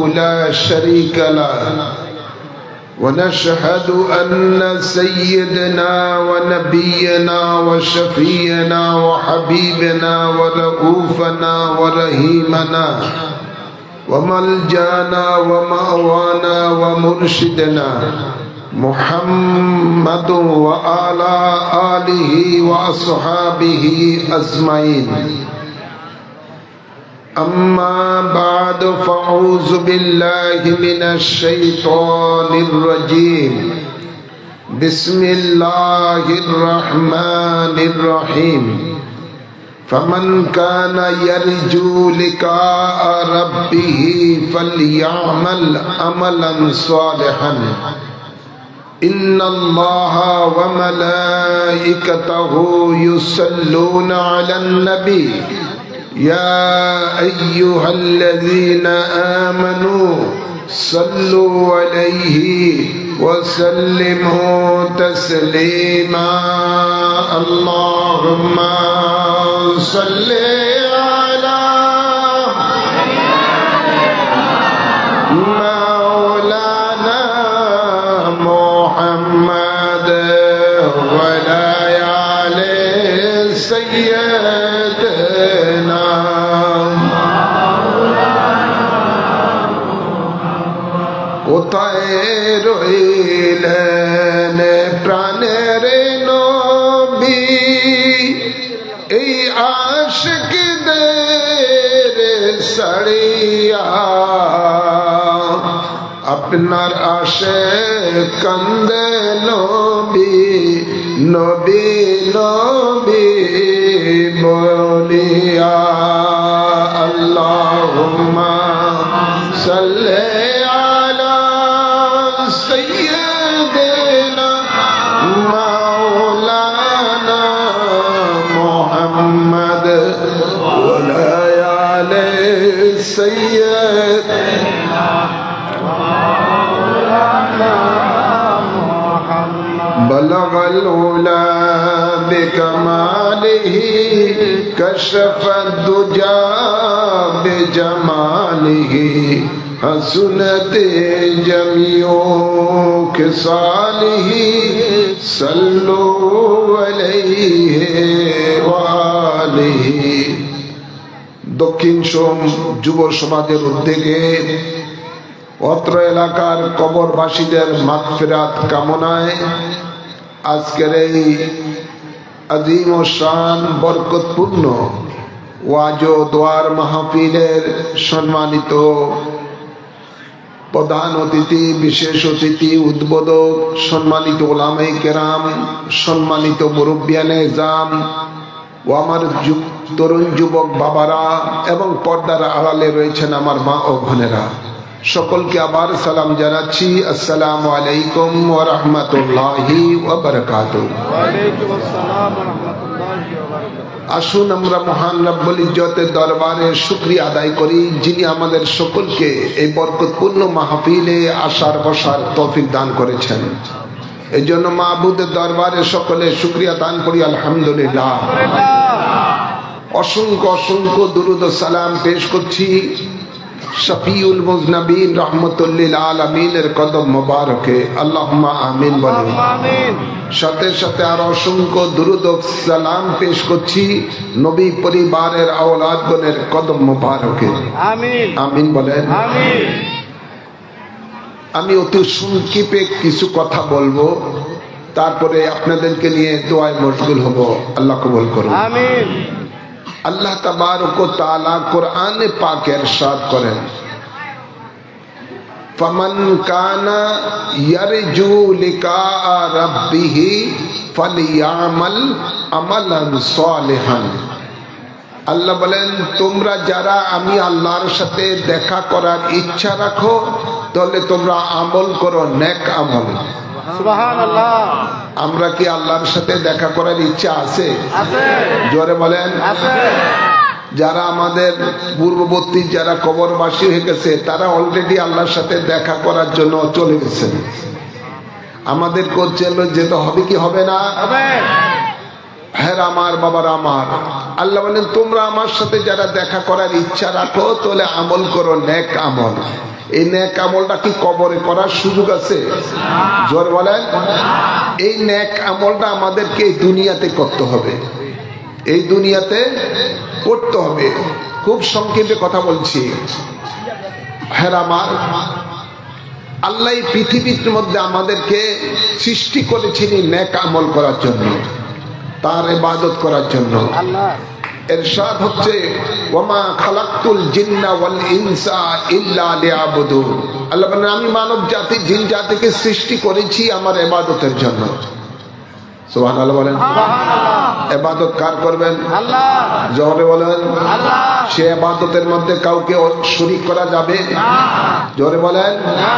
لا شريك له ونشهد أن سيدنا ونبينا وشفينا وحبيبنا ورؤوفنا ورحيمنا وملجانا ومأوانا ومرشدنا محمد وعلى آله وأصحابه أجمعين أما بعد فأعوذ بالله من الشيطان الرجيم بسم الله الرحمن الرحيم فمن كان يرجو لقاء ربه فليعمل عملا صالحا إن الله وملائكته يصلون على النبي يا أيها الذين آمنوا صلوا عليه وسلموا تسليما اللهم صل على مولانا محمد وعلى آل سيدنا কোথায় রইলেন প্রাণের নবী এই আশিকদের ছাড়িয়া আপনার আশে কান্দে নবী নবী নবী বলিয়া আল্লাহুম্মা সাল্লি سيدنا مولانا محمد وعلى آل سيدنا مولانا محمد بلغ العلا بكماله كشف الدجى بجماله حسنت جميع خصاله صلوا عليه وآله দক্ষিণ সোম যুব সমাজের উদ্যোগে অত্র এলাকার কবরবাসীদের মাগফিরাত কামনায় আজকের এই আযীম ও শান বরকতপূর্ণ ওয়াজ ও দোয়ার মাহফিলের সম্মানিত প্রধান অতিথি, বিশেষ অতিথি, উদ্বোধক, সম্মানিত ওলামায়ে কেরাম, সম্মানিত মুরব্বিয়ানে জাম ও আমার তরুণ যুবক বাবারা এবং পর্দার আড়ালে রয়েছেন আমার মা ও বোনেরা, সকলকে আবার সালাম জানাচ্ছি। আসসালামু আলাইকুম ওয়া রাহমাতুল্লাহি ওয়া বারাকাতুহু। আসুন আমরা মহান রব্বুল ইজ্জতের দরবারে শুকরিয়া আদায় করি, যিনি আমাদের সকলকে এই বরকতপূর্ণ মাহফিলে আসার বসার তৌফিক দান করেছেন। এই জন্য মাবুদের দরবারে সকলে শুকরিয়া দান করি আলহামদুলিল্লাহ। অসংখ্য অসংখ্য দুরুদ ও সালাম পেশ করছি শফিউল মুজনবিন রহমতুল লিল আলামিনের কদম মোবারকে, আল্লাহুম্মা আমিন বলেন। সাথে সাথে আর অসংখ্য দুরুদ ও সালাম পেশ করছি নবী পরিবারের আওলাদগণের কদম মোবারকে, আমিন আমিন বলেন। আমি অতি সংক্ষেপে কিছু কথা বলবো, তারপরে আপনাদেরকে নিয়ে দোয়ায় মশগুল হব। আল্লাহ কবুল করুন, আমিন। আল্লাহ তাবারক ওয়া তাআলা কোরআনে পাকে ইরশাদ করেন, ফামান কানা ইয়ারজু লিকা রাব্বিহি ফালিয়ামাল আমালান সালিহান। আল্লাহ বলেন, তোমরা যারা আমি আল্লাহর সাথে দেখা করার ইচ্ছা রাখো তাহলে তোমরা আমল করো নেক আমল। সুবহানাল্লাহ। আমরা কি আল্লাহর সাথে দেখা করার ইচ্ছা আছে? জোরে বলেন আছে। যারা আমাদের পূর্ববর্তী যারা কবরবাসী হয়ে গেছে তারা অলরেডি আল্লাহর সাথে দেখা করার জন্য চলে গেছেন। আমাদের করছে যেতে হবে কি হবে না? হ্যাঁ আমার বাবার আমার, আল্লাহ বলেন তোমরা আমার সাথে যারা দেখা করার ইচ্ছা রাখো তাহলে আমল করো নেক আমল। এই নেক আমলটা কি কবরে করার সুযোগ আছে? জোর বলেন। এই নেক আমলটা আমাদেরকে এই দুনিয়াতে করতে হবে, এই দুনিয়াতে করতে হবে। খুব সংক্ষেপে কথা বলছি। হ্যাঁ, আমার আল্লাহ পৃথিবীর মধ্যে আমাদেরকে সৃষ্টি করেছেন নেক আমল করার জন্য, তার ইবাদত করার জন্য। ইরশাদ হচ্ছে ওয়ামা খালাকতুল জিন্না ওয়াল ইনসা ইল্লা লিয়াবুদুন। আল্লাহ বলেন আমি মানব জাতি জিন জাতিকে সৃষ্টি করেছি আমার ইবাদতের জন্য। সুবহানাল্লাহ বলেন। ইবাদত কার করবেন? আল্লাহ। জোরে বলেন আল্লাহ। সে ইবাদতের মধ্যে কাউকে শরীক করা যাবে না। জোরে বলেন না।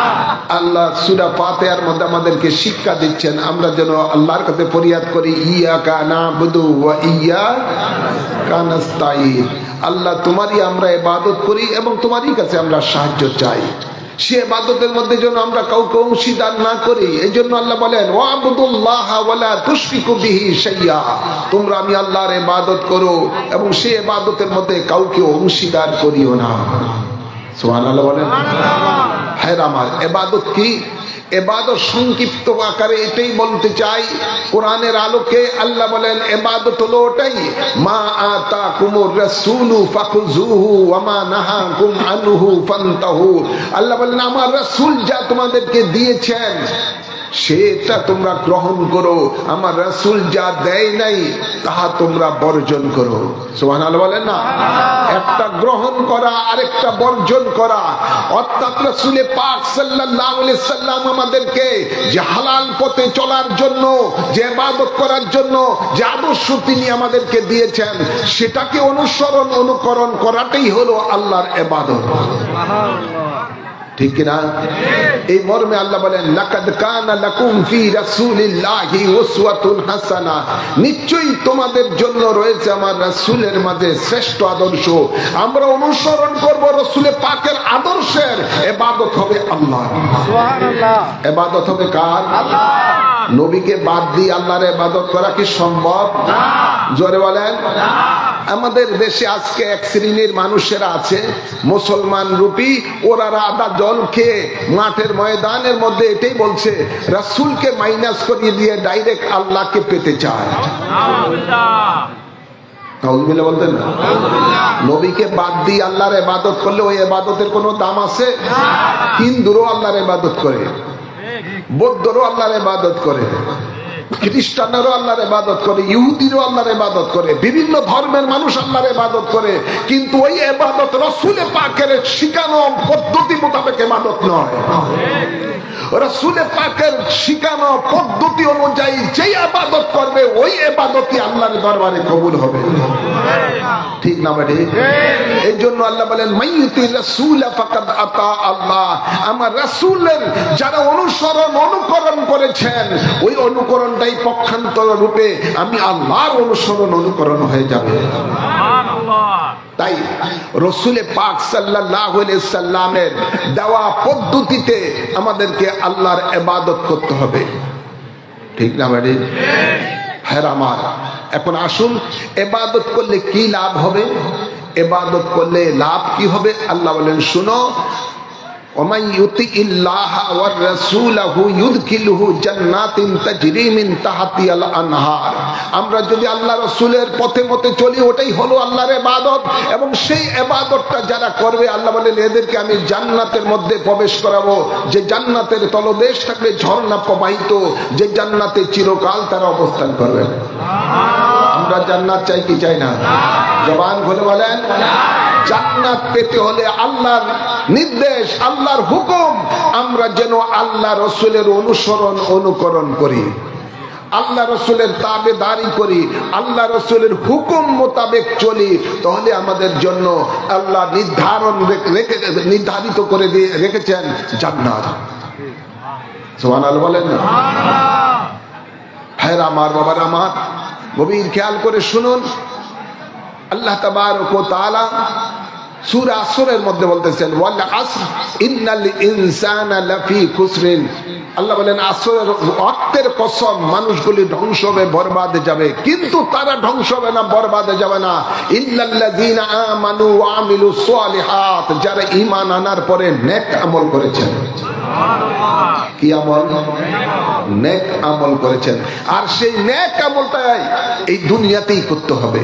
আল্লাহ সূরা ফাতিহার মধ্যে আমাদেরকে শিক্ষা দিচ্ছেন আমরা যেন আল্লাহর কাছে ফরিয়াদ করি, ইয়াকা নাবুদু ওয়া ইয়াকা নাস্তাঈন। আল্লাহ তোমারই আমরা ইবাদত করি এবং তোমারই কাছে আমরা সাহায্য চাই। সে ইবাদতের মধ্যে যেন আমরা কাউকে অংশীদার না করি। এই জন্য আল্লাহ বলেন ওয়াবুদুল্লাহ ওয়ালা তুশরিকু বিহি শাইয়্যা। তোমরা আমি আল্লাহর ইবাদত করো এবং সে ইবাদতের মধ্যে কাউকে অংশীদার করিও না। সুবহানাল্লাহ বলেন। হ্যাঁ আমার ইবাদত কি? ইবাদত সংক্ষিপ্ত আকারে এটাই বলতে চাই, কোরআনের আলোকে আল্লাহ বলেন ইবাদত হলো ওটাই, মা আতাকুমুর রাসূলু ফাখুযুহু ওয়া মা নাহাকুম আনহু ফান্তাহু। আল্লাহ বলেন আমার রাসূল যা তোমাদেরকে দিয়েছেন সেটা তোমরা গ্রহণ করো, আমার রাসূল যা দেয় নাই তাহা তোমরা বর্জন করো। সুবহানাল্লাহ বলেন না। একটা গ্রহণ করা আরেকটা বর্জন করা, অর্থাৎ রাসূল পাক সাল্লাল্লাহু আলাইহি সাল্লাম আমাদেরকে যে হালাল পথে চলার জন্য, যে ইবাদত করার জন্য যে আদর্শ তিনি আমাদেরকে দিয়েছেন সেটাকে অনুসরণ অনুকরণ করাটাই হলো আল্লাহর ইবাদত। ঠিক কিনা? এই মর্মে আল্লাহ বলেন লাকাদ কানা লাকুম ফি রাসূলিল্লাহি উসওয়াতুন হাসানাহ। নিশ্চয়ই তোমাদের জন্য রয়েছে আমার রাসূলের মাঝে শ্রেষ্ঠ আদর্শ। আমরা অনুসরণ করব রাসূলে পাকের আদর্শের। ইবাদত হবে আল্লাহর। সুবহানাল্লাহ। ইবাদত হবে কার? আল্লাহ। নবীকে বাদ দিয়ে আল্লাহর ইবাদত করা কি সম্ভব? না। জোরে বলেন না। আমাদের দেশে আজকে এক শ্রেণীর মানুষেরা আছে মুসলমান রূপী, ওরা আদা জল খেয়ে মাঠের ময়দানের মধ্যে এটাই বলছে রাসূলকে মাইনাস করিয়ে দিয়ে ডাইরেক্ট আল্লাহকে পেতে চায়। নাউযুবিল্লাহ বলতেন না। নবীকে বাদ দিয়ে আল্লাহর ইবাদত করলে ওই ইবাদতের কোনো দাম আছে? হিন্দুরও আল্লাহর ইবাদত করে, বৌদ্ধরও আল্লাহর ইবাদত করে, খ্রিস্টানেরও আল্লাহর ইবাদত করে, ইহুদিরও আল্লাহর ইবাদত করে, বিভিন্ন ধর্মের মানুষ আল্লাহর ইবাদত করে, কিন্তু ওই ইবাদত রাসূল পাকের শিখানো পদ্ধতি মোতাবেক ইবাদত নয়। রাসূল পাকের শিখানো পদ্ধতি অনুযায়ী যে ইবাদত করবে ওই ইবাদতই আল্লাহর দরবারে কবুল হবে। ঠিক না ভাই? এই জন্য আল্লাহ বলেন মাইয়ুতি রাসূল ফাকাদ আতা আল্লাহ। আমার রাসূলের যারা অনুসরণ অনুকরণ করেছেন ওই অনুকরণটাই পক্ষান্তর রূপে আমি আল্লাহর অনুসরণ অনুকরণ হয়ে যাবে। সুবহানাল্লাহ। তাই রাসূল পাক সাল্লাল্লাহু আলাইহি সাল্লামের দেওয়া পদ্ধতিতে আমাদেরকে আল্লাহর ইবাদত করতে হবে। ঠিক না ভাই? হ্যাঁ আমার। এখন আসুন ইবাদত করলে কি লাভ হবে? ইবাদত করলে লাভ কি হবে আল্লাহ বলেন শুনো, ওমান ইউতিইল্লাহা ওয়ার রাসূলাহু ইউদখিলহু জান্নাতিন তাজরি মিন তাহতিহাল আনহার। আমরা যদি আল্লাহ রাসূলের পথে মতে চলি ওটাই হলো আল্লাহর ইবাদত, এবং সেই ইবাদতটা যারা করবে আল্লাহ বলেন এদেরকে আমি জান্নাতের মধ্যে প্রবেশ করাবো, যে জান্নাতের তলদেশ থাকবে ঝর্ণা প্রবাহিত, যে জান্নাতে চিরকাল তারা অবস্থান করবে। আমরা জান্নাত চাই কি চাই না? জবান খুলে বলেন। জান্নাত পেতে হলে আল্লাহর নির্দেশ, আল্লাহর হুকুম, আমরা যেন আল্লাহ রাসূলের অনুসরণ অনুকরণ করি, আল্লাহ রাসূলের তাবেদারি করি, আল্লাহ রাসূলের হুকুম মোতাবেক চলি, তাহলে আমাদের জন্য আল্লাহ নির্ধারিত করে দিয়ে রেখেছেন জান্নাত। সুবহানাল্লাহ বলেন না। হ্যাঁ আমার বাবার আমার গভীর খেয়াল করে শুনুন, আল্লাহ তাবারক ওয়া তাআলা সূরা আসরের মধ্যে বলতেছেন ওয়াল আসর ইন্নাল ইনসানা লাফি খুসরিন। আল্লাহ বলেন আসরের ওয়াক্তের কসম, মানুষগুলি ধ্বংস হবে, বরবাদে যাবে, কিন্তু তারা ধ্বংস হবে না, বরবাদে যাবে না। ইল্লাল্লাযীনা আমানু ওয়া আমিলুস সালিহাত, যারা ঈমান আনার পরে নেক আমল করেছেন। কি আমল? নেক আমল করেছেন। আর সেই নেক আমলটাই এই দুনিয়াতেই করতে হবে।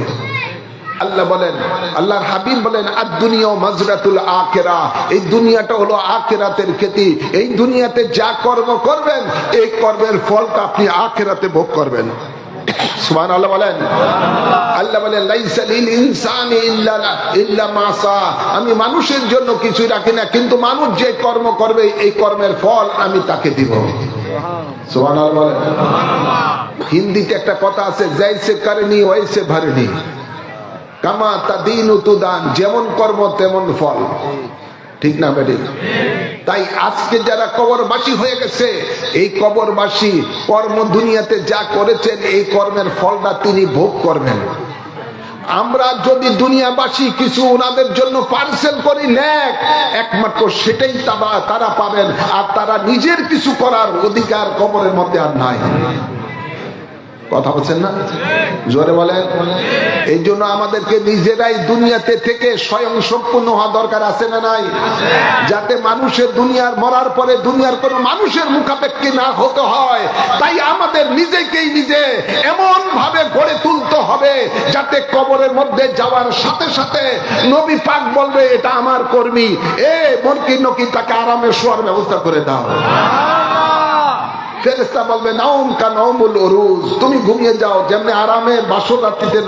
আল্লাহ বলেন, আল্লাহর হাবিব বলেন, আদ-দুনিয়া মাজরাতুল আখিরাহ, এই দুনিয়াটা হলো আখিরাতের খেতি। এই দুনিয়াতে যা কর্ম করবেন, এই কর্মের ফলটা আপনি আখিরাতে ভোগ করবেন। সুবহানাল্লাহ বলেন। আল্লাহ বলেন, লাইসা লিল ইনসানি ইল্লা মা সা, আমি মানুষের জন্য কিছুই রাখি না, কিন্তু মানুষ যে কর্ম করবে এই কর্মের ফল আমি তাকে দিব। সুবহানাল্লাহ বলেন। হিন্দিতে একটা কথা আছে, জৈসে করনি ওইসে ভরনি, কামা তাদিনু তুদান, যেমন কর্ম তেমন ফল। ঠিক না বেটি? তাই আজকে যারা কবরবাসী হয়ে গেছে, এই কবরবাসী কর্ম দুনিয়াতে যা করেছেন এই কর্মের ফলটা তিনি ভোগ করবেন। আমরা যদি দুনিয়াবাসী কিছু ওনাদের জন্য পার্সেল করি নেক, একমাত্র সেটাই তারা পাবেন, আর তারা নিজের কিছু করার অধিকার কবরের মধ্যে আর নাই। কথা বলছেন না? জোরে বলেন। এই জন্য আমাদেরকে নিজেরাই দুনিয়াতে থেকে স্বয়ং সম্পূর্ণ হওয়া দরকার, আছে না নাই? যাতে মানুষের দুনিয়ার মরার পরে দুনিয়ার কোনো মানুষের মুখাপেক্ষী না হতে হয়। তাই আমাদের নিজেকেই নিজে এমন ভাবে গড়ে তুলতে হবে যাতে কবরের মধ্যে যাওয়ার সাথে সাথে নবী পাক বলবে, এটা আমার কর্মী, এ মনকির নকি, তাকে আরামে শোয়ার ব্যবস্থা করে দাও। ফেরেশতা বলবে, নাওম কা নাওমুল উরুজ, তুমি ঘুমিয়ে যাও যেমনি আরামে বাসর রাত্রিতে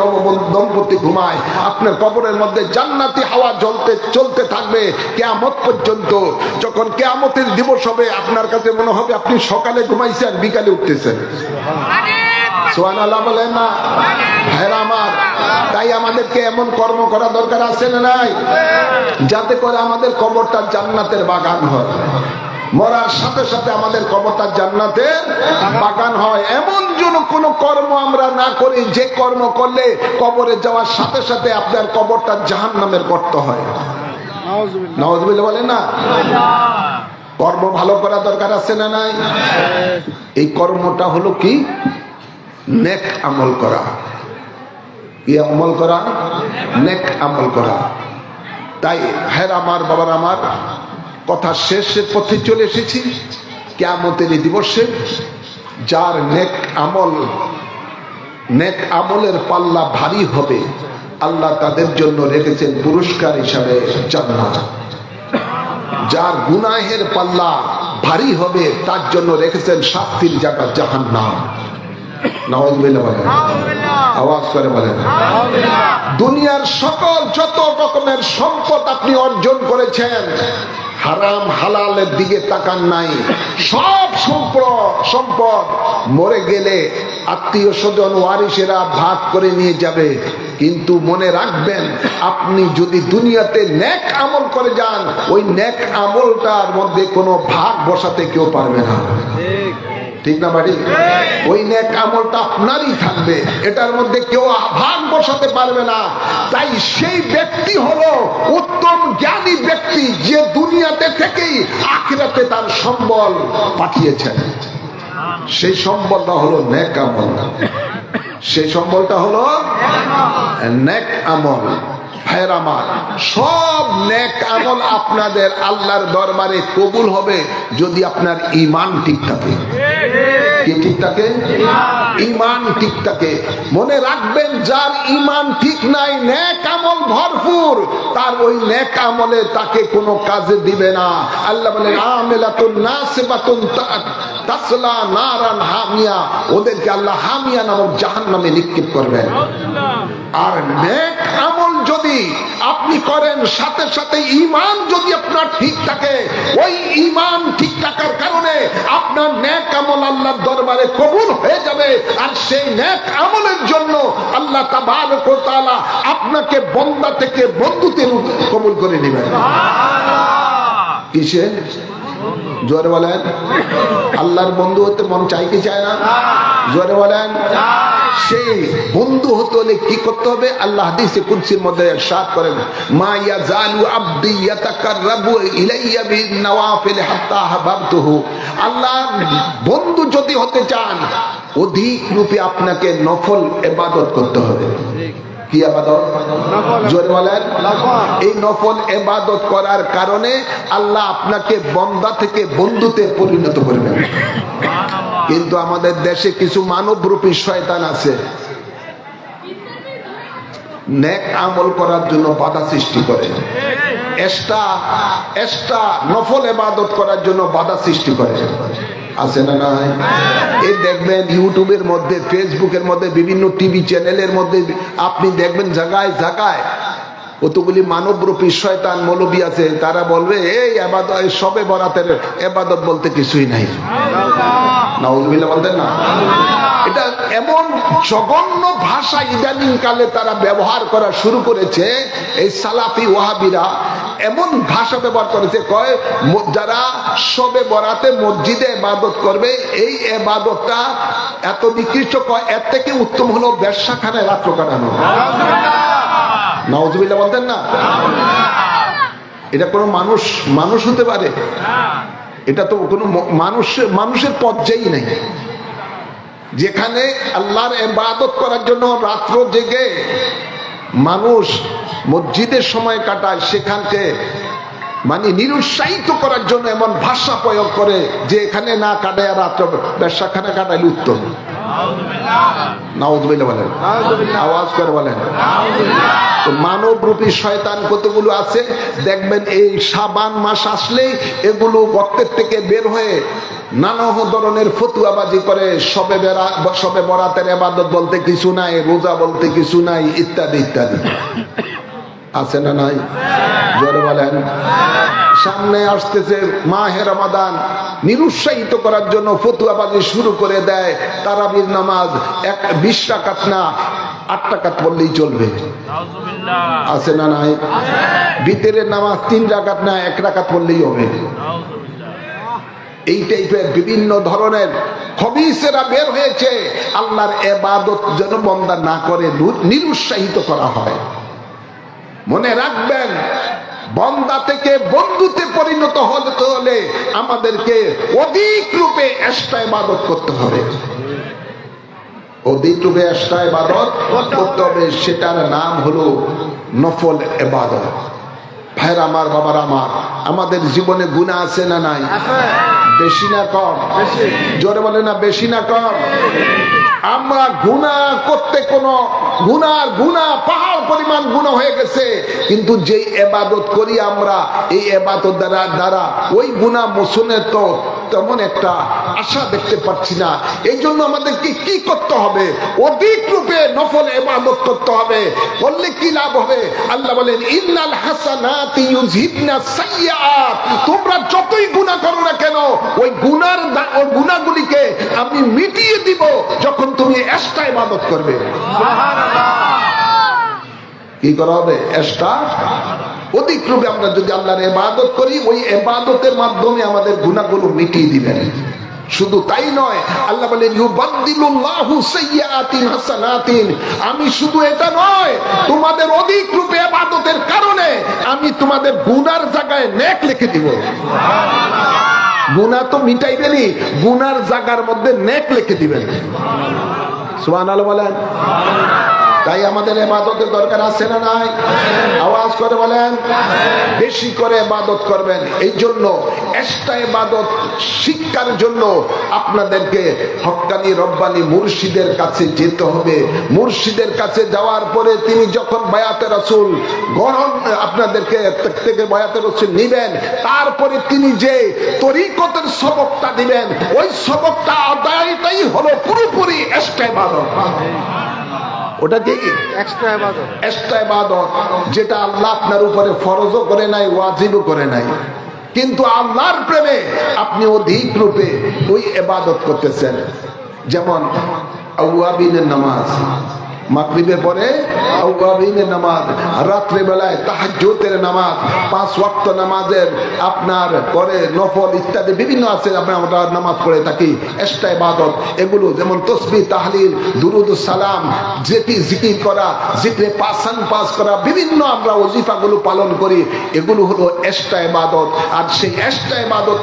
দম্পতি ঘুমায়। আপনার কবরের মধ্যে জান্নাতি হাওয়া চলতে থাকবে কিয়ামত পর্যন্ত। যখন কিয়ামতের দিবস হবে, আপনার কাছে মনে হবে আপনি সকালে ঘুমাইছেন, বিকালে উঠতেছেন। সুবহানাল্লাহ বলেন না? ভাইরা আমার, তাই আমাদেরকে এমন কর্ম করা দরকার, আছে না নাই? যাতে করে আমাদের কবরটা জান্নাতের বাগান হয়। মরার সাথে সাথে আমাদের কবরটা জান্নাতের বাগান হয়। এমন যেন কোনো কর্ম আমরা না করি যে কর্ম করলে কবরে যাওয়ার সাথে সাথে আপনার কবরটা জাহান্নামের গর্ত হয়। নাউযুবিল্লাহ বলেন না? কর্ম ভালো করা দরকার, আছে না নাই? এই কর্মটা হলো কি? নেক আমল করা। কি আমল করা? নেক আমল করা। তাই হ্যাঁ আমার বাবার, আমার কথা শেষের পথে চলে এসেছি। কিয়ামতের দিবসে যার নেক আমলের পাল্লা ভারী হবে, আল্লাহ তাদের জন্য রেখেছেন পুরস্কার হিসাবে জান্নাত। যার গুনাহের পাল্লা ভারী হবে তার জন্য রেখেছেন শাস্তির জায়গা জাহান্নাম। নাউযুবিল্লাহ বলেন, আওয়াজ করে বলেন। দুনিয়ার সকল যত রকমের সম্পদ আপনি অর্জন করেছেন, হারাম হালালের দিকে তাকান নাই। সব সম্পদ মরে গেলে আত্মীয় স্বজন ওয়ারিসেরা ভাগ করে নিয়ে যাবে, কিন্তু মনে রাখবেন, আপনি যদি দুনিয়াতে নেক আমল করে যান, ওই নেক আমলটার মধ্যে কোনো ভাগ বসাতে কেউ পারবে না। ঠিক না বাড়ি? ওই নেক আমলটা আপনারই থাকবে, এটার মধ্যে কেউ ভাগ বসাতে পারবে না। তাই সেই ব্যক্তি হলো উত্তম জ্ঞানী ব্যক্তি, যে দুনিয়াতে থেকেই আখিরাতে তার সম্বল পাঠিয়েছেন। সেই সম্বলটা হলো নেক আমল। সেই সম্বলটা হলো নেক আমল। ভাইয়ের আমার, সব নেক আমল আপনাদের আল্লাহর দরবারে কবুল হবে যদি আপনার ঈমান ঠিক থাকে। কি ঠিক থাকে? ঈমান ঠিক থাকে। মনে রাখবেন, যার ঈমান ঠিক নাই, নেক আমল ভরপুর, তার ওই নেক আমলে তাকে কোনো কাজে দিবে না। আল্লাহ বলেন, আমিলাতুন নাসিবাতুন তাসলা নারান হামিয়া, ওদেরকে আল্লাহ হামিয়া নামক জাহান্নামে নিক্ষেপ করবেন। আর নেক আমল যদি আপনি করেন, সাথে সাথে ঈমান যদি আপনার ঠিক থাকে, ওই ঈমান ঠিক থাকার কারণে আপনার নেক আমল আল্লাহর দরবারে কবুল হয়ে যাবে। আর সেই নেক আমলের জন্য আল্লাহ তাবারক ওয়া তাআলা আপনাকে বান্দা থেকে বন্ধুতে কবুল করে নেবেন। কিসে? জোরে বলেন। আল্লাহর বন্ধু হতে মন চাই কি চায় না? জোরে বলেন। সেই বন্ধু হতে হলে কি করতে হবে? আল্লাহ হাদিসে কুদসির মধ্যে ইরশাদ করেন, মা ইয়াজালু আবদি ইয়াতাকাররাবু ইলাইয়া বিন-নওয়াফিল হাত্তা হাবাবতুহু। আল্লাহ বন্ধু যদি হতে চান অধিক রূপে আপনাকে নফল ইবাদত করতে হবে। কি ইবাদত? জোরে বলেন। এই নফল ইবাদত করার কারণে আল্লাহ আপনাকে বান্দা থেকে বন্ধুতে পরিণত করবেন। কিন্তু আমাদের দেশে কিছু মানবরূপী শয়তান আছে, নেক আমল করার জন্য বাধা সৃষ্টি করে, এক্সট্রা নফল ইবাদত করার জন্য বাধা সৃষ্টি করে। আছে না নাই? এই দেখবেন ইউটিউবের মধ্যে, ফেসবুকের মধ্যে, বিভিন্ন টিভি চ্যানেলের মধ্যে আপনি দেখবেন জায়গায় জায়গায় কতগুলি মানবরূপী শয়তান মৌলবী আছে, তারা বলবে এই ইবাদত, সবে বরাতের ইবাদত বলতে কিছুই নাই। নাউজুবিল্লাহ বলতেন না? এটা এমন জঘন্য ভাষা ইদানিং কালে তারা ব্যবহার করা শুরু করেছে। এই সালাফি ওয়াহাবিরা এমন ভাষা ব্যবহার করেছে, কয় যারা সবে বরাতে মসজিদে ইবাদত করবে এই ইবাদতটা এত নিকৃষ্ট, কয় এর থেকে উত্তম হলো বেশ্যাখানায় রাত্র কাটানো। নাউজুবিল্লাহ বলতেন না? এটা কোনো মানুষ হতে পারে? এটা তো কোনো মানুষের পর্যায়েই নেই। যেখানে আল্লাহর ইবাদত করার জন্য রাত্র জেগে মানুষ মসজিদের সময় কাটায়, সেখানকে মানে নিরুৎসাহিত করার জন্য এমন ভাষা প্রয়োগ করে যে এখানে না কাটায় রাত্র বেশ্যাখানা কাটাইলে উত্তম। নাউজুবিল্লাহ বলেন, আওয়াজ করে বলেন। মানবরূপী শয়তান কতগুলো আছে দেখবেন, এই শাবান মাস আসলেই এগুলো গর্তের থেকে বের হয়ে নানা ধরনের ফতুয়াবাজি করে। সবে বরাতের ইবাদত বলতে কিছু নাই, রোজা বলতে কিছু নাই, ইত্যাদি ইত্যাদি। আছে না নাই? জোরে বলেন। সামনে আসতেছে মাহে রমাদান, নিরুৎসাহিত করার জন্য ফতুয়াবাজি শুরু করে দেয়। তারাবির নামাজ 20 রাকাত না 8 রাকাত পড়লেই চলবে। আছে না নাই? ভিতরের নামাজ 3 রাকাত না 1 রাকাত পড়লেই হবে। এই টাইপের বিভিন্ন ধরনের খবিসেরা বের হয়েছে। আল্লাহর ইবাদত যেন বান্দা না করে নিরুৎসাহিত করা হয়। মনে রাখবেন, বান্দা থেকে বন্ধুতে পরিণত হতে হলে আমাদেরকে অধিক রূপে এক্সট্রা ইবাদত করতে হবে। অধিক রূপে এক্সট্রা ইবাদত করতে হবে। সেটার নাম হলো নফল ইবাদত। ভাইরা আমার, বাবার আমার, আমাদের জীবনে গুনাহ আছে না নাই? বেশি না কম? জোরে বলে না, বেশি না কম? আমরা গুনাহ করতে কোনো গুনাহ পাহাড় পরিমাণ গুনাহ হয়ে গেছে, কিন্তু যেই ইবাদত করি আমরা, এই ইবাদত দ্বারা ওই গুনাহ মোচনের তো তেমন একটা আশা দেখতে পাচ্ছি না। এই জন্য আমাদেরকে কি করতে হবে? অধিক রূপে নফল ইবাদত করতে হবে। বললে কি লাভ হবে? আল্লাহ বলেন, ইন্নাল হাসানাতি ইউযহিবনাস সাইয়্যাত। তোমরা যতই গুনাহ করো না কেন, ওই গুনাহগুলিকে আমি মিটিয়ে দিব যখন তুমি এক্সট্রা ইবাদত করবে। সুবহানাল্লাহ। কি করা হবে? এক্সট্রা অধিক রূপে আমরা যদি আল্লাহর ইবাদত করি, ওই ইবাদতের মাধ্যমে আমাদের গুনাহগুলো মিটিয়ে দিবেন। শুধু তাই নয়, আল্লাহ বলেন, ইউবাদদিলুল্লাহু সাইয়্যাতিন হাসানাতিন। আমি শুধু এটা নয়, তোমাদের অধিক রূপে ইবাদতের কারণে আমি তোমাদের গুনার জায়গায় নেক লিখে দিব। গুনাহ তো মিটাইবেনই, গুনার জায়গার মধ্যে নেক লিখে দিবেন। সুবহানাল্লাহ বলেন। তাই আমাদের ইবাদতের দরকার আছে না নাই? আওয়াজ করে বলেন। বেশি করে ইবাদত করবেন। এই জন্য এক্সট্রা ইবাদত শিক্ষার জন্য আপনাদেরকে হক্কানি রব্বানি মুর্শিদের কাছে যেতে হবে। মুর্শিদের কাছে যাওয়ার পরে তিনি যখন বায়াতে রাসূল গ্রহণ, আপনাদেরকে থেকে বায়াতে রাসূল নিবেন, তারপরে তিনি যে তরিকতের সবকটা দিবেন, ওই সবকটা আদায়টাই হলো পুরোপুরি এক্সট্রা ইবাদত। ওটা কি? এক্সট্রা ইবাদত, যেটা আল্লাহ আপনার উপরে ফরজও করে নাই, ওয়াজিবও করে নাই, কিন্তু আল্লাহর প্রেমে আপনি অধিক রূপে ওই ইবাদত করতেছেন। যেমন আওয়াবিনের নামাজ, মাগরিবের পরে আওয়াবিনের নামাজ, রাত্রে বেলায় তাহাজ্জুদের নামাজ, 5 ওয়াক্ত নামাজের আপনার পরে নফল ইত্যাদি বিভিন্ন আছে আমরা নামাজ পড়ে থাকি। এক্সট্রা ইবাদত এগুলো যেমন তাসবিহ, তাহলিল, দুরুদ সালাম, জিকির করা, জিকরে পাসান পাস করা, বিভিন্ন আমরা ওজিফাগুলো পালন করি, এগুলো হলো এক্সট্রা ইবাদত। আর সেই এক্সট্রা ইবাদত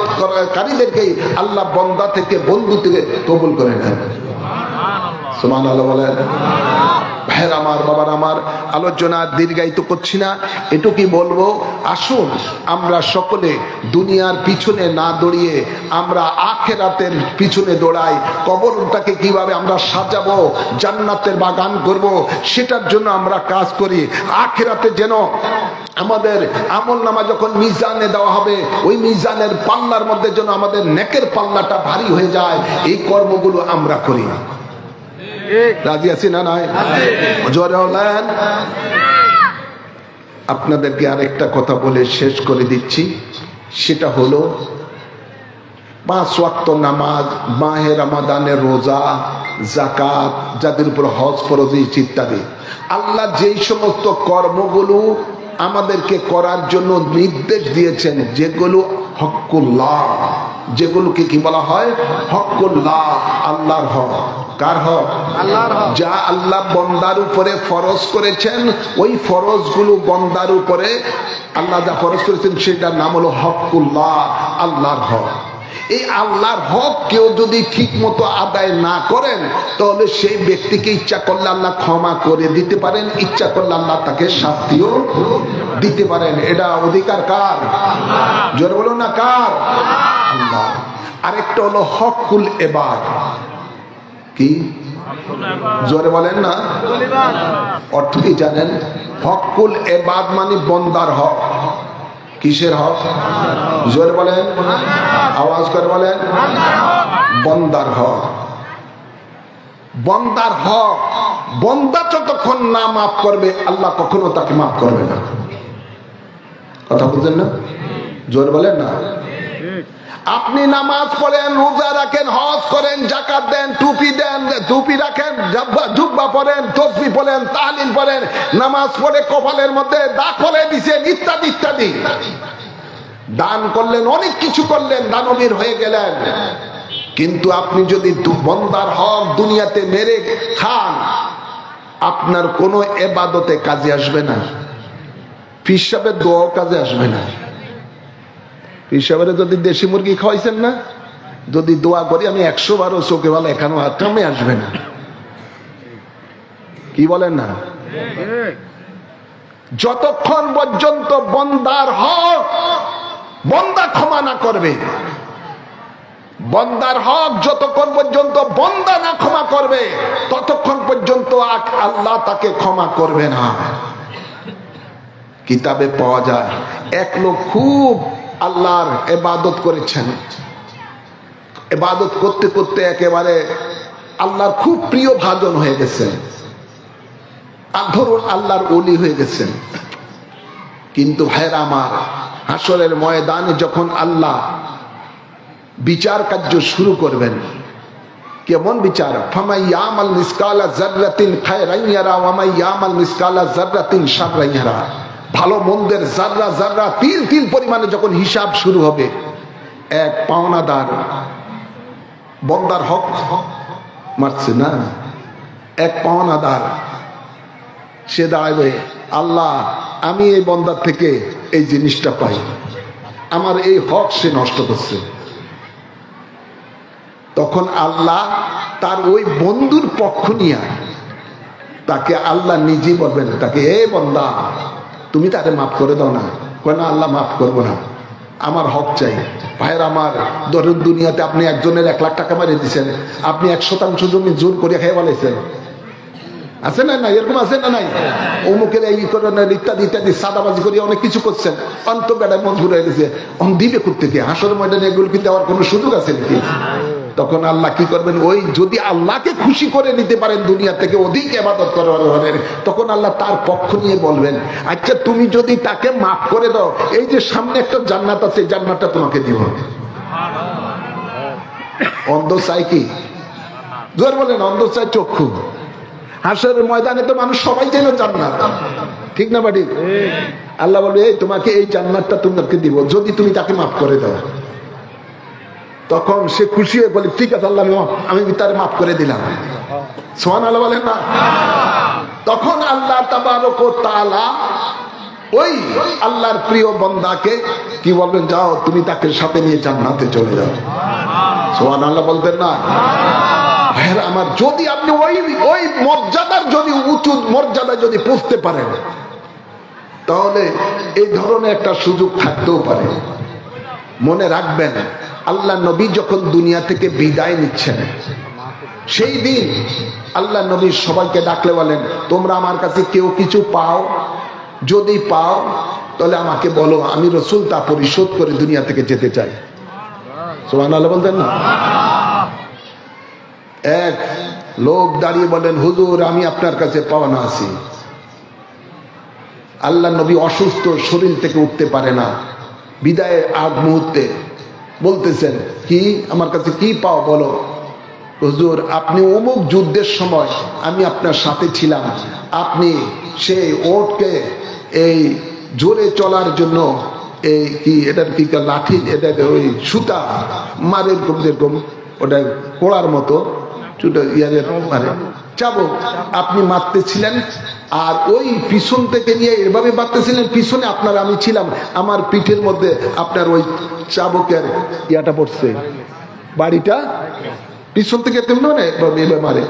কারীদেরকেই আল্লাহ বান্দা থেকে বন্ধু থেকে কবুল করে নেন। সুবহানাল্লাহ বলেন। ভাইয়ের আমার, বাবার আমার, আলোচনা দীর্ঘায়িত করছি না, এটুকুই বলবো, আসুন আমরা সকলে দুনিয়ার পিছনে না দৌড়িয়ে আমরা আখিরাতের পিছনে দৌড়াই। কবরটাকে কিভাবে আমরা সাজাবো, জান্নাতের বাগান করব, সেটার জন্য আমরা কাজ করি। আখিরাতে যেন আমাদের আমলনামা যখন মিজানে দেওয়া হবে, ওই মিজানের পাল্লার মধ্যে যেন আমাদের নেকের পাল্লাটা ভারী হয়ে যায়, এই কর্মগুলো আমরা করি। রাজি আছি না নাই? জোরে বলেন। আপনাদেরকে আরেকটা কথা বলে শেষ করে দিচ্ছি, সেটা হলো 5 ওয়াক্ত নামাজ, মাহে রমাদানের রোজা, যাকাত, যাদের উপর হজ ফরজ ইত্যাদি, আল্লাহ যেই সমস্ত কর্মগুলো আমাদেরকে করার জন্য নির্দেশ দিয়েছেন, যেগুলো হকুল্লাহ, যেগুলোকে কি বলা হয়? হকুল্লাহ, আল্লাহর হক। কার হক? আল্লাহর হক। যা আল্লাহ বান্দার উপরে ফরজ করেছেন, ওই ফরজগুলো বান্দার উপরে আল্লাহ যা ফরজ করেছেন সেটার নাম হলো হকুল্লাহ, আল্লাহর হক। এই আল্লাহর হক কেউ যদি ঠিক মতো আদায় না করেন, তাহলে সেই ব্যক্তিকে ইচ্ছা করলে আল্লাহ ক্ষমা করে দিতে পারেন, ইচ্ছা করলে আল্লাহ তাকে শাস্তিও দিতে পারেন। এটা অধিকার কার? জোরে বলো না, কার? আল্লাহ। আরেকটা হলো হকুল ইবাদ। কি? জোরে বলেন না। অর্থ কি জানেন? হকুল ইবাদ মানে বন্দার হক। কিসের হক? জোরে বলেন, আওয়াজ করে বলেন। বন্দার হক। বন্দার হক, বন্দা যতক্ষণ না মাফ করবে, আল্লাহ কখনো তাকে মাফ করবে না। কথা বুঝলেন না? জোরে বলেন না। আপনি নামাজ পড়েন, রোজা রাখেন, হজ করেন, যাকাত দেন, টুপি দেন, টুপি রাখেন, জুব্বা পরেন, তসবিহ পড়েন, তাহলিল পড়েন, নামাজ পড়ে কপালের মধ্যে দাগ ফেলে দিয়েছেন, ইত্যাদি ইত্যাদি, দান করলেন, অনেক কিছু করলেন, দানবীর হয়ে গেলেন। কিন্তু আপনি যদি বান্দার হক দুনিয়াতে মেরে খান, আপনার কোনো ইবাদতে কাজে আসবে না, পীর সাহেবের দোয়াও কাজে আসবে না। পীর সাহেবের যদি দেশি মুরগি খাওয়াইছেন না, যদি দোয়া করি আমি 100 বারও চোখে ভালো, এখানে হাতটামে আসবে না। কি বলেন না? যতক্ষণ পর্যন্ত বন্দার হক বন্দা ক্ষমা না করবে, বন্দার হক যতক্ষণ পর্যন্ত বন্দা না ক্ষমা করবে, ততক্ষণ পর্যন্ত আল্লাহ তাকে ক্ষমা করবে না। কিতাবে পাওয়া যায়, এক লোক খুব আল্লাহর ইবাদত করেছেন, ইবাদত করতে করতে একেবারে আল্লাহর খুব প্রিয় ভাজন হয়ে গেছেন, আর ধরুন আল্লাহর ওলি হয়ে গেছেন। কিন্তু ভাইরা আমার, হাসরের ময়দানে যখন আল্লাহ বিচার কার্য শুরু করবেন, কেমন বিচার? ফামাই ইয়ামাল মিসকালা যাররাতিন খায়রান ইয়ারা ওয়া মাই ইয়ামাল মিসকালা যাররাতিন শাররান ইয়ারা। ভালো মন্দের যাররা যাররা তিল তিল পরিমাণে যখন হিসাব শুরু হবে, এক পাওনাদার বন্দার হক মারছে না, এক পাওনাদার সে দাঁড়াবে, আল্লাহ আমি এই বন্দার থেকে এই জিনিসটা পাই, আমার এই হক সে নষ্ট করছে। তখন আল্লাহ তার ওই বন্ধুর পক্ষ নিয়ে তাকে আল্লাহ নিজেই বলবেন, তাকে এ বন্দা তুমি তাকে মাফ করে দাও না। কয় না, আল্লাহ মাফ করবো না, আমার হক চাই। ভাইয়ের আমার, ধরুন দুনিয়াতে আপনি একজনের 1 লাখ টাকা মারিয়ে দিচ্ছেন, আপনি 1% জমি জোর করে খেয়ে বলেছেন, আছে না? না এরকম আছে না? নাই, অমুকের এই করেন ইত্যাদি ইত্যাদি সাদাবাজি করে অনেক কিছু করছেন, অন্ত বেড়ায় মজবুর হয়ে গেছে, দিবে করতে গিয়ে হাসর ময়দানে এগুলো কি দেওয়ার কোনো সুযোগ আছে নাকি? তখন আল্লাহ কি করবেন? ওই যদি আল্লাহকে খুশি করে নিতে পারেন দুনিয়া থেকে অধিক ইবাদত করার, তখন আল্লাহ তার পক্ষ নিয়ে বলবেন, আচ্ছা তুমি যদি তাকে মাফ করে দাও, এই যে সামনে একটা জান্নাত আছে, জান্নাতটা তোমাকে দিব। অন্ধ চাই কি? জোর বলেন, অন্ধ চাই চক্ষু, হাসরের ময়দানে তো মানুষ সবাই যেন জান্নাত, ঠিক না বাড়ি? আল্লাহ বলবে এই তোমাকে এই জান্নাতটা তোমাকে দিব যদি তুমি তাকে মাফ করে দাও। তখন সে খুশি হয়ে বলে ঠিক আছে আল্লাহ আমি তারে মাফ করে দিলাম। সুবহানাল্লাহ বলেন না? তখন আল্লাহ তাবারক ওয়া তাআলা ওই আল্লাহর প্রিয় বান্দাকে কি বলবেন, যাও তুমি তাকে সাথে নিয়ে জান্নাতে চলে যাও। সুবহানাল্লাহ বলতেন না? ভাইরা আমার, যদি আপনি ওই মর্যাদার যদি উঁচু মর্যাদা যদি পৌঁছতে পারেন তাহলে এই ধরনের একটা সুযোগ থাকতেও পারে। মনে রাখবেন, আল্লাহ নবী যখন দুনিয়া থেকে বিদায় নিচ্ছেন সেই দিন আল্লাহ নবী সবাইকে ডাকলে বলেন, তোমরা আমার কাছে কেউ কিছু পাও, যদি পাও তাহলে আমাকে বলো, আমি রাসূল তা পরিশোধ করে দুনিয়া থেকে যেতে চাই। সুবহানাল্লাহ বলতেন না? এক লোক দাঁড়িয়ে বলেন, হুজুর আমি আপনার কাছে পাওনা আছি। আল্লাহ নবী অসুস্থ, শরীর থেকে উঠতে পারে না, বিদায়ের আগ মুহূর্তে বলতেছেন, কি আমার কাছে কি পাও বলো। হুজুর আপনি অমুক যুদ্ধের সময় আমি আপনার সাথে ছিলাম, আপনি সেই ওটকে এই জোরে চলার জন্য এই কি এটার কি লাঠি, এটা ওই সুতা মারে এরকম ওটা কোড়ার মতো মারে চাবুক আপনি মারতেছিলেন, আর ওই পিছন থেকে নিয়ে এভাবে মারতেছিলেন, পিছনে আপনার আমি ছিলাম, আমার পিঠের মধ্যে আপনার ওই চাবুকের ইয়াটা পড়ছে, বাড়িটা পিছন থেকে তেমন মারে,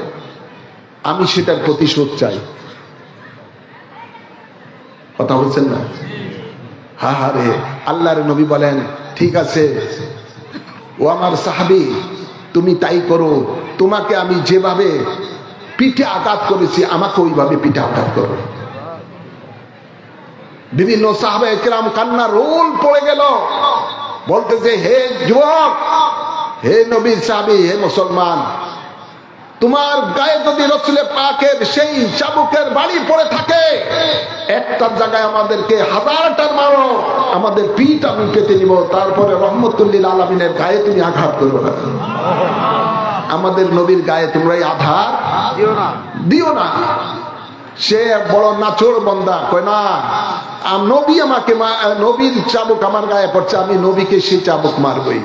আমি সেটার প্রতিশোধ চাই। কথা বলছেন না? হা হা রে। আল্লাহর নবী বলেন, ঠিক আছে ও আমার সাহাবী, তুমি তাই করো, তোমাকে আমি যেভাবে পিঠে আঘাত করেছি আমাকে ওইভাবে পিঠে আঘাত করো। বিভিন্ন সাহাবায়ে কেরাম কান্না রোল পড়ে গেল, বলতেছে, হে যুবক, হে নবীর সাহাবী, হে মুসলমান, তোমার গায়ে যদি রাসূলের পাকের সেই চাবুকের বাড়ি পড়ে থাকে, একটা জায়গায় আমাদেরকে হাজারটার মারো, আমাদের পিঠ আমি পেতে নিব, তারপরে রহমতুল্লিল আলামিনের গায়ে তুমি আঘাত করো না। আমাদের নবীর গায়ে তোমরা আঘাত দিও না। সে বড় নাচোর বন্দা, কয় না নবী আমাকে, নবীর চাবুক আমার গায়ে পড়ছে, আমি নবীকে সেই চাবুক মারবই।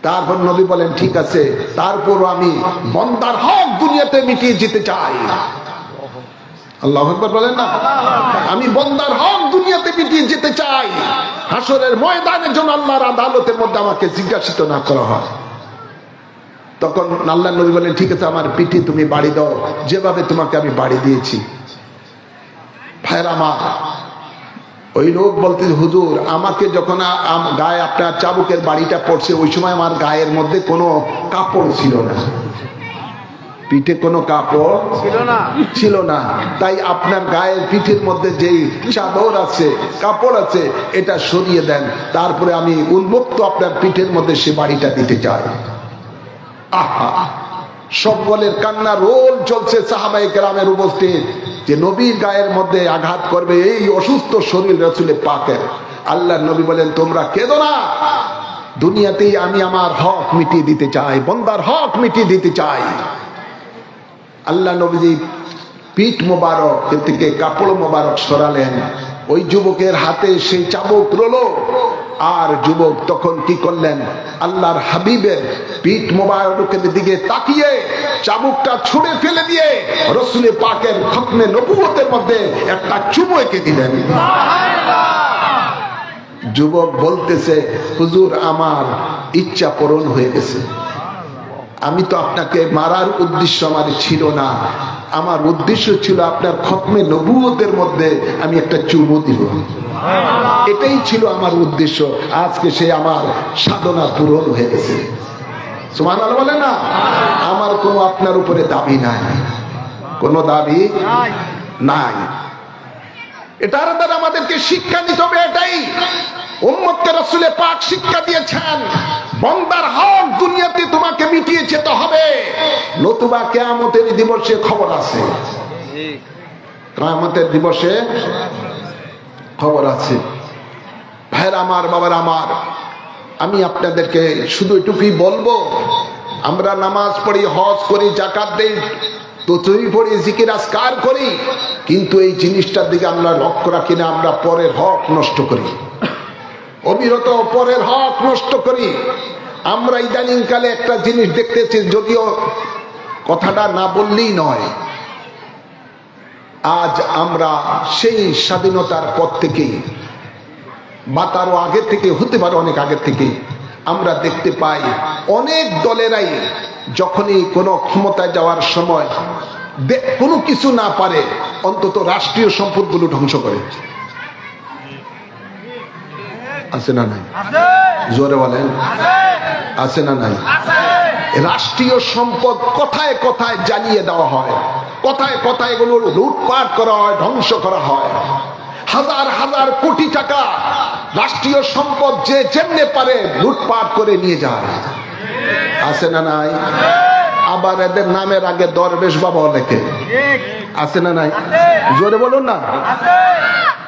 তারপর নবী বলেন, ঠিক আছে, তারপর আমি বন্দার হক দুনিয়াতে মিটিয়ে যেতে চাই। আল্লাহু আকবার বলেন না? আমি বন্দার হক দুনিয়াতে মিটিয়ে যেতে চাই, হাসরের ময়দানের জন্য আল্লাহর আদালতের মধ্যে আমাকে জিজ্ঞাসিত না করা হয়। তখন আল্লাহ নবী বলেন, ঠিক আছে, আমার পিঠে তুমি বাড়ি দাও, যেভাবে তোমাকে আমি বাড়ি দিয়েছি। ভাইরা আমার, ওই লোক বলতে, হুজুর আমাকে যখন গায়ে আপনার চাবুকের বাড়িটা পড়ছে, ওই সময় আমার গায়ের মধ্যে কোনো কাপড় ছিল না, পিঠে কোনো কাপড় ছিল না, তাই আপনার গায়ের পিঠের মধ্যে যেই চাদর আছে, কাপড় আছে, এটা সরিয়ে দেন, তারপরে আমি উন্মুক্ত আপনার পিঠের মধ্যে সে বাড়িটা দিতে চাই। আহা, সকলের কান্না রোল চলছে সাহাবায়ে কেরামের উপস্থিত, যে নবীর গায়ের মধ্যে আঘাত করবে এই অসুস্থ শরীর রাসূলের পাকের। আল্লাহর নবী বলেন, তোমরা কেঁদো না, দুনিয়াতেই আমি আমার হক মিটিয়ে দিতে চাই, বন্দার হক মিটিয়ে দিতে চাই। আল্লাহ নবীজি পিঠ মোবারক থেকে কাপড় মোবারক সরালেন, ওই যুবকের হাতে সেই চাবুক রলো, আর যুবক তখন কি করলেন, আল্লাহর হাবিবের পিঠ মোবারকের দিকে তাকিয়ে চাবুকটা ছুঁড়ে ফেলে দিয়ে রাসূলের পাকের খতমে নবুয়তের মধ্যে একটা চুমু এঁকে দিলেন। যুবক বলতেছে, হুজুর আমার ইচ্ছা পূরণ হয়ে গেছে, আমি তো আপনাকে মারার উদ্দেশ্য আমার ছিল না, আমার উদ্দেশ্য ছিল আপনার খতমে নবুয়তের মধ্যে আমি একটা চুমু দিব, এটাই ছিল আমার উদ্দেশ্য। আজকে সে আমার সাধনা পূরণ হয়ে গেছে। সুবহানাল্লাহ বলে না? আমার কোনো আপনার উপরে দাবি নাই, কোনো দাবি নাই। এটার দ্বারা আমাদেরকে শিক্ষা নিতে হবে, এটাই উম্মতকে রাসূলে পাক শিক্ষা দিয়েছেন, বান্দার হক দুনিয়াতে তোমাকে মিটিয়ে যেতে হবে, নতুবা কিয়ামতের দিবসে খবর আছে, কিয়ামতের দিবসে খবর আছে। ভাইরা আমার, বাবার আমার, আমি আপনাদেরকে শুধু এটুকুই বলবো, আমরা নামাজ পড়ি, হজ করি, জাকাত দেই, তসবিহ পড়ি, জিকির আজকার করি, কিন্তু এই জিনিসটার দিকে আমরা লক্ষ্য রাখি না। আমরা পরের হক নষ্ট করি, অবিরত পরের হক নষ্ট করি। আমরা ইদানিং কালে একটা জিনিস দেখতেছি, যদিও কথাটা না বললেই নয়, আজ আমরা সেই স্বাধীনতার পর থেকেই বা তারও আগে থেকে, হতে পারে অনেক আগের থেকেই, আমরা দেখতে পাই অনেক দলেরাই যখনই কোনো ক্ষমতায় যাওয়ার সময় কোনো কিছু না পারে, অন্তত রাষ্ট্রীয় সম্পদগুলো ধ্বংস করে। আছে না নাই? জোরে বলেন, আছে না নাই? রাষ্ট্রীয় সম্পদ কথায় কথায় জ্বালিয়ে দেওয়া হয়, কথায় কথায় এগুলো লুটপাট করা হয়, ধ্বংস করা হয়। হাজার হাজার কোটি টাকা রাষ্ট্রীয় সম্পদ যে যেমনে পারে লুটপাট করে নিয়ে যায়। আছে না নাই? আবার এদের নামের আগে দরবেশ বাবা লেখে। আছে না নাই? জোরে বলুন না।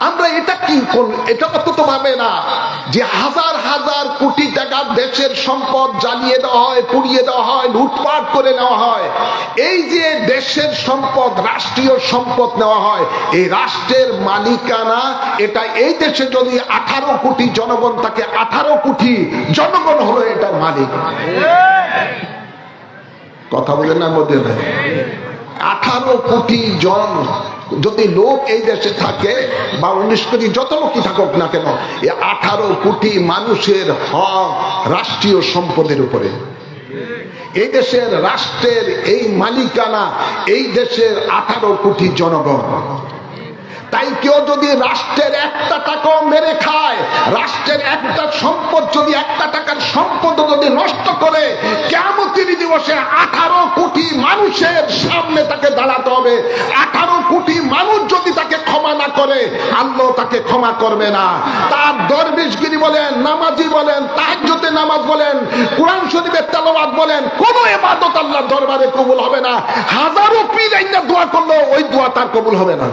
আমরা এটা কি এটা অত ভাবে না যে হাজার হাজার কোটি টাকা দেশের সম্পদ জ্বালিয়ে দেওয়া হয়, পুড়িয়ে দেওয়া হয়, লুটপাট করে নেওয়া হয়। এই যে দেশের সম্পদ, রাষ্ট্রীয় সম্পদ নেওয়া হয়, এই রাষ্ট্রের মালিকানা এটা এই দেশে যদি 18 কোটি জনগণ থাকে, 18 কোটি জনগণ হলো এটার মালিক। কথা বলেন না মধ্যে? 18 কোটি জন যদি লোক এই দেশে থাকে, বা 19 কোটি, যত লোকই থাকুক না কেন, এই 18 কোটি মানুষের হক রাষ্ট্রীয় সম্পদের উপরে। এই দেশের রাষ্ট্রের এই মালিকানা এই দেশের 18 কোটি জনগণ। তাই কেউ যদি রাষ্ট্রের একটা টাকাও মেরে খায়, রাষ্ট্রের একটা সম্পদ যদি, একটা টাকার সম্পদ যদি নষ্ট করে, কিয়ামতের দিবসে 18 কোটি মানুষের সামনে তাকে দাঁড়াতে হবে। 18 কোটি মানুষ যদি তাকে ক্ষমা না করে, আল্লাহ তাকে ক্ষমা করবে না। তার দরবেশগিরি বলেন, নামাজি বলেন, তাহাজ্জুদে নামাজ বলেন, কোরআন শরীফের তেলাওয়াত বলেন, কোন ইবাদত আল্লাহর দরবারে কবুল হবে না। হাজারো পীর আইনা দোয়া করলেও ওই দোয়া তার কবুল হবে না।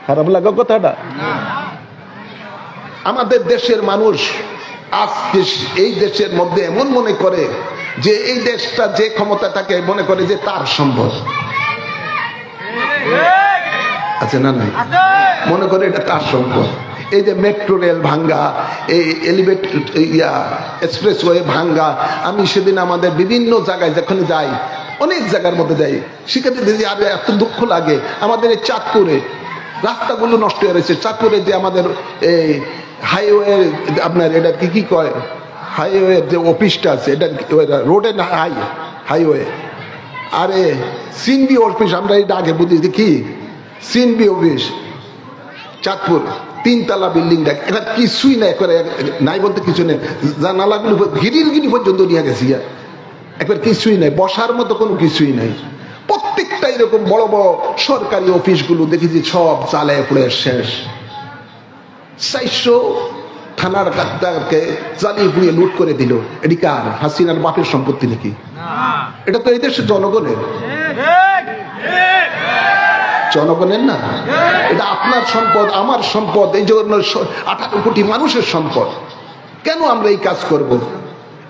খারাপ লাগা কথাটা? আমাদের দেশের মানুষ আজকে এই দেশের মধ্যে এমন মনে করে যে এই দেশটা যে ক্ষমতা থাকে মনে করে যে তার সম্পদ। আছে না নাই? মনে করে এটা তার সম্পদ। এই যে মেট্রো রেল ভাঙ্গা, এই এক্সপ্রেসওয়ে ভাঙ্গা, আমি সেদিন আমাদের বিভিন্ন জায়গায় যখন যাই, অনেক জায়গার মধ্যে যাই, সেখানে দেখি আরে এত দুঃখ লাগে। আমাদের এই চাঁদপুরে রাস্তাগুলো নষ্ট হয়ে রয়েছে। চাঁদপুরে যে আমাদের এই হাইওয়ে, আপনার এটা কি কয়, হাইওয়ে যে অফিসটা আছে, এটা রোডে না, হাইওয়ে, আরে সিনবি অফিস, আমরা এটা আগে বুঝি কি সিনবি অফিস, চাঁদপুর 3 তলা বিল্ডিং দেখ, এটা কিছুই নাই, করে নাই বলতে কিছু নেই। জানালাগুলো গিরিলগিরি পর্যন্ত নিয়ে গেছি, একবার কিছুই নাই, বসার মতো কোনো কিছুই নাই। প্রত্যেকটা এরকম বড় বড় সরকারি অফিসগুলো দেখেছি সব চালে পুড়ে শেষ। 400 থানার ডাক্তারকে জ্বালিয়ে পুড়িয়ে লুট করে দিল। এটি কার? হাসিনার বাপের সম্পত্তি নাকি? এটা তো এই দেশের জনগণের, জনগণের না। এটা আপনার সম্পদ, আমার সম্পদ, এই জন্য 18 কোটি মানুষের সম্পদ। কেন আমরা এই কাজ করব?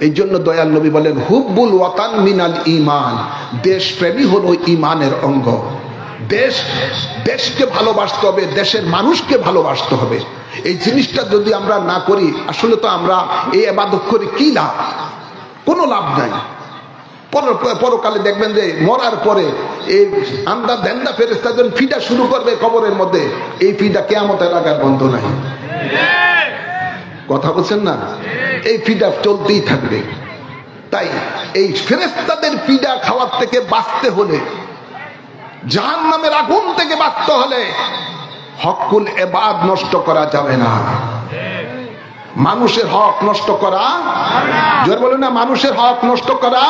এই জন্য দয়াল নবী বলেন, হুব্বুল ওয়াতান মিনাল ঈমান, দেশপ্রেমী হলো ঈমানের অঙ্গ। দেশকে ভালোবাসতে হবে, দেশের মানুষকে ভালোবাসতে হবে। এই জিনিসটা যদি আমরা না করি, আসলে তো আমরা এই ইবাদত করে কি লাভ? কোনো লাভ নাই। পরকালে দেখবেন যে মরার পরে এই আন্দা দেন্দা ফেরেশতা যখন ফিটা শুরু করবে কবরের মধ্যে, এই ফিটা কিয়ামতের আগে বন্ধ নাই। কথা বলছেন না? এই ফিডা চলতেই থাকবে। তাই এই ফেরেশতাদের ফিডা খাওয়ার থেকে বাঁচতে হলে, জাহান্নামের আগুন থেকে বাঁচতে হলে, হকুল ইবাদ নষ্ট করা যাবে না। মানুষের হক নষ্ট করা, জোর বলুন না, মানুষের হক নষ্ট করা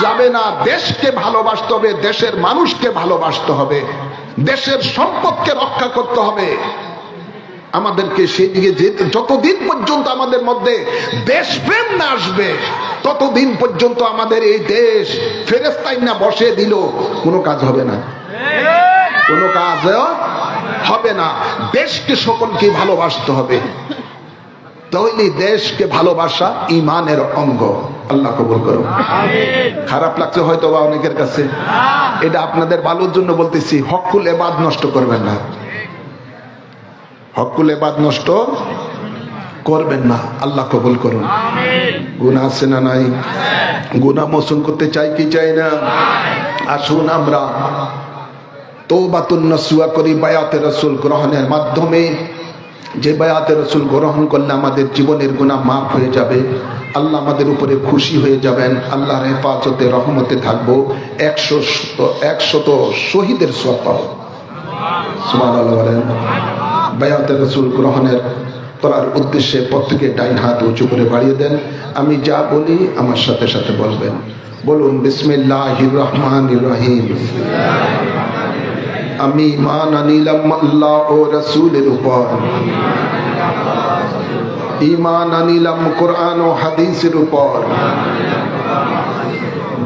যাবে না। দেশকে ভালোবাসতে হবে, দেশের মানুষকে ভালোবাসতে হবে, দেশের সম্পদকে রক্ষা করতে হবে। আমাদেরকে সেই দিকে যতদিন পর্যন্ত আমাদের মধ্যে দেশপ্রেম না আসবে, ততদিন পর্যন্ত আমাদের এই দেশ ফেরেশতাই না বসে দিল, কোনো কাজ হবে না, কোনো কাজ হবে না। দেশকে সকলকে ভালোবাসতে হবে। তাহলে দেশকে ভালোবাসা ইমানের অঙ্গ। আল্লাহ কবুল করুন। খারাপ লাগছে হয়তো বা অনেকের কাছে, এটা আপনাদের ভালোর জন্য বলতেছি। হকুল এবাদ নষ্ট করবেন না, হকুল এবাদ নষ্ট করবেন না। আল্লাহ কবুল করুন। গুনাহ আছে না নাই? গুনাহ মোচন করতে চাই কি চাই না? আসুন আমরা তওবাতুন নসুয়া করি বায়াতে রাসূল গ্রহণের মাধ্যমে। যে বায়াতে রাসূল গ্রহণ করলে আমাদের জীবনের গুনাহ মাফ হয়ে যাবে, আল্লাহ আমাদের উপরে খুশি হয়ে যাবেন, আল্লাহর হেফাজতে রহমতে থাকবো, 100 শহীদের সওয়াব পাবো। সুবহানাল্লাহ বলেন। বায়াতে রাসূল গ্রহণের করার উদ্দেশ্যে প্রত্যেকে ডাইন হাত উঁচু করে বাড়িয়ে দেন। আমি যা বলি আমার সাথে সাথে বলবেন। বলুন বিসমিল্লাহির রহমানির রহিম। আমি ঈমান আনিলাম আল্লাহ ও রাসূলের উপর, ঈমান আনিলাম কোরআন ও হাদিসের উপর।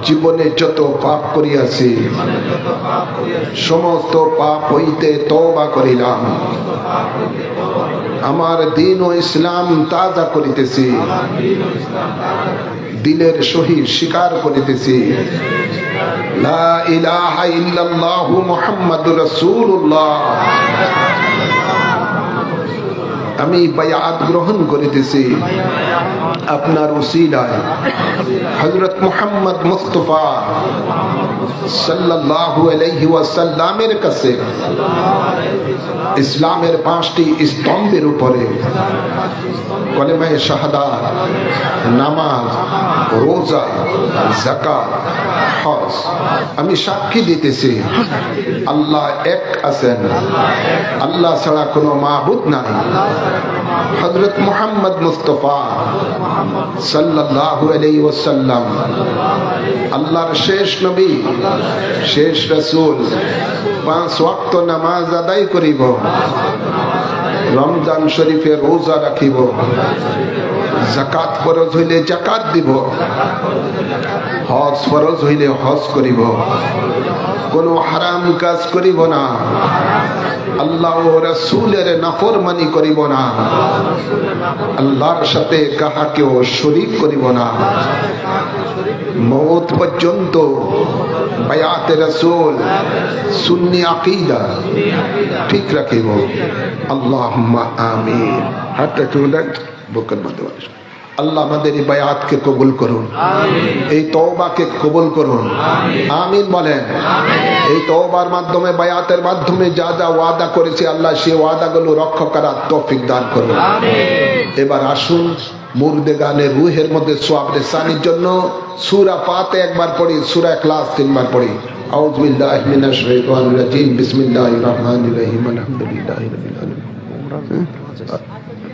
জীবনে যত পাপ করিয়াছি সমস্ত পাপ হইতে তওবা করিলাম। আমার দ্বীন ও ইসলাম তাজা করিতেছি, দিলের সহিত স্বীকার করিতেছি লা ইলাহা ইল্লাল্লাহু মুহাম্মাদুর রাসূলুল্লাহ। আমি বায়াত গ্রহণ করিতেছি আপনার উসিলায় হযরত মুহাম্মদ মুস্তাফা সাল্লাল্লাহু আলাইহি ওয়াসাল্লামের কাছে ইসলামের 5টি স্তম্ভের উপরে কলেমায়ে শাহাদাত, নামাজ, রোজা, যাকাত, হজ আমি সাক্ষী দিতেছি আল্লাহ এক আছেন, আল্লাহ ছাড়া কোনো মাবুদ নাই। হযরত মুহাম্মদ মুস্তাফা সাল্লাল্লাহু আলাইহি ওয়াসাল্লাম আল্লাহর শেষ নবী, শেষ রাসূল। 5 ওয়াক্ত নামাজ আদায় করিব, রমজান শরীফে রোজা রাখিব, যাকাত ফরজ হইলে যাকাত দিব, হজ ফরজ হইলে হজ করিব, কোন হারাম কাজ করিব না, আল্লাহ ও রাসূলের নাফরমানি করিব না, আল্লাহর সাথে কাহাকেও শরীক করিব না। মওত পর্যন্ত বায়াতে রাসূল সুন্নি আকীদা ঠিক রাখিব। আল্লাহুম্মা আমিন। হাতটা তুলেন বুকের মধ্যে। আল্লাহ আমাদের এই বায়াতকে কবুল করুন, এই তওবাকে কবুল করুন। আমিন বলেন। এই তওবার মাধ্যমে, বায়াতের মাধ্যমে যা যা ওয়াদা করেছে আল্লাহ সেই ওয়াদাগুলো রক্ষা করার তৌফিক দান করুন। এবার আসুন মুর্দে গানের রুহের মধ্যে সওয়াব রেসানির জন্য সূরা ফাতিহা একবার পড়ি, সূরা ইখলাস 3 বার পড়ি। আউযু বিল্লাহি মিনাশ শাইতানির রাজিম। বিসমিল্লাহির রহমানির রহিম। আলহামদুলিল্লাহি রাব্বিল আলামিন।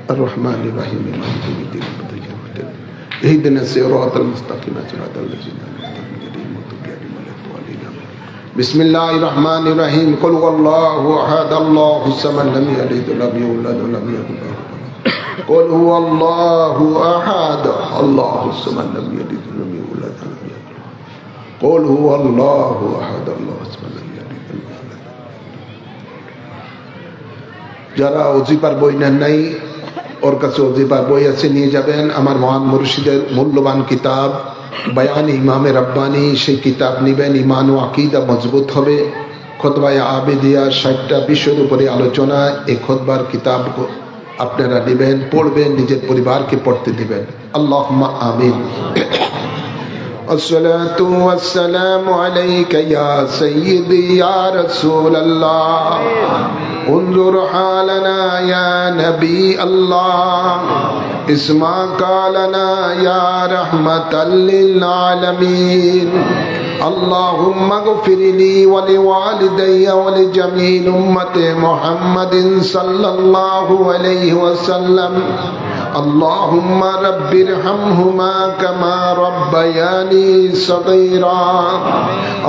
আর রহমানির রহিম। اهدنا الصراط المستقيم صراط الذين أنعمت عليهم. بسم الله الرحمن الرحيم. قل هو الله أحد الله الصمد لم يلد ولم يولد ولم يكن له كفوا أحد. قل هو الله أحد الله الصمد لم يلد ولم يولد ولم يكن له. قل هو الله أحد الله الصمد لم يلد ولم يولد. যারা ওজিফার বই নেন নাই, ওর কাছে ওজিফার বই আছে, নিয়ে যাবেন। আমার মহান মুর্শিদের মূল্যবান কিতাব বায়ান ইমামে রব্বানি, সেই কিতাব নিবেন। ইমান ও আকীদা মজবুত হবে। খুতবায়ে আবেদিয়া 60টা বিষয়ের উপরে আলোচনা। এই খুতবার কিতাব আপনারা নেবেন, পড়বেন, নিজের পরিবারকে পড়তে দিবেন। আল্লাহুম্মা আমিন। الصلاة والسلام عليك يا سيدي يا رسول الله. انظر حالنا يا نبي الله. اسمع قالنا يا رحمة للعالمين. اللهم اغفر لي ولوالدي ولجميع أمة محمد صلى الله عليه وسلم. اللهم رب ارحمهما كما ربياني صغيرا.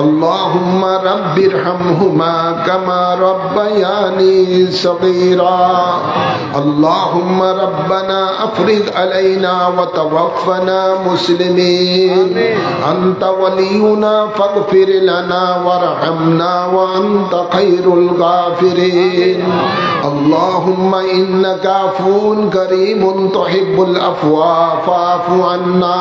اللهم رب ارحمهما كما ربياني صغيرا. اللهم ربنا افرغ علينا وتوفنا مسلمين. انت ولينا فاغفر لنا وارحمنا وانت خير الغافرين. اللهم انك عفو كريم তুহিব্বুল আফওয়া ফাআফু আন্না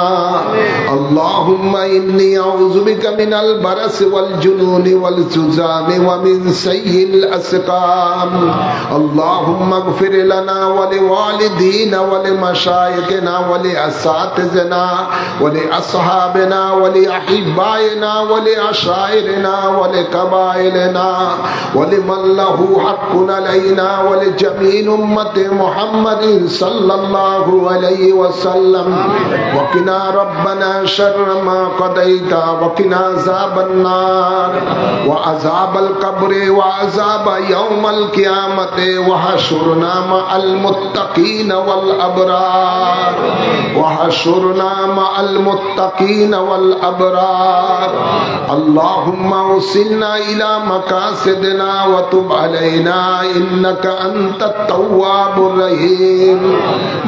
আল্লাহুম্মা ইন্নী আউযু বিকা মিনাল বারাসি ওয়াল জুনুনি ওয়াল জুযামি ওয়া মিন সাইয়্যিল আসকাম আল্লাহুম্মা ইগফির লানা ওয়া লিওয়ালিদিনা ওয়া লিমাশায়িখিনা ওয়া লিআসাতিযিনা ওয়া লিআসহাবিনা ওয়া লিআহিব্বাইনা ওয়া লিআশাইরিনা ওয়া লিকাবাইলিনা ওয়া লিমান লাহু হাক্কুন আলাইনা ওয়া লিজামিল উম্মতি মুহাম্মাদিন সাল্লাল্লাহু আলাইহি ওয়াসাল্লাম ওয়া কিনা রাব্বানা শাররা মা কাদাইতা ওয়া কিনা আযাবান নার ওয়া আযাবাল কবরি ওয়া আযাবা ইয়াউমাল কিয়ামাতি ওয়া হাশুরনা মাআল মুত্তাকিন ওয়াল আবরার ওয়া হাশুরনা মাআল মুত্তাকিন ওয়াল আবরার আল্লাহুম্মা উসিলনা ইলা মাকাসিদিনা ওয়া তুব আলাইনা ইন্নাকা আনতাত তাওয়াবুর রহিম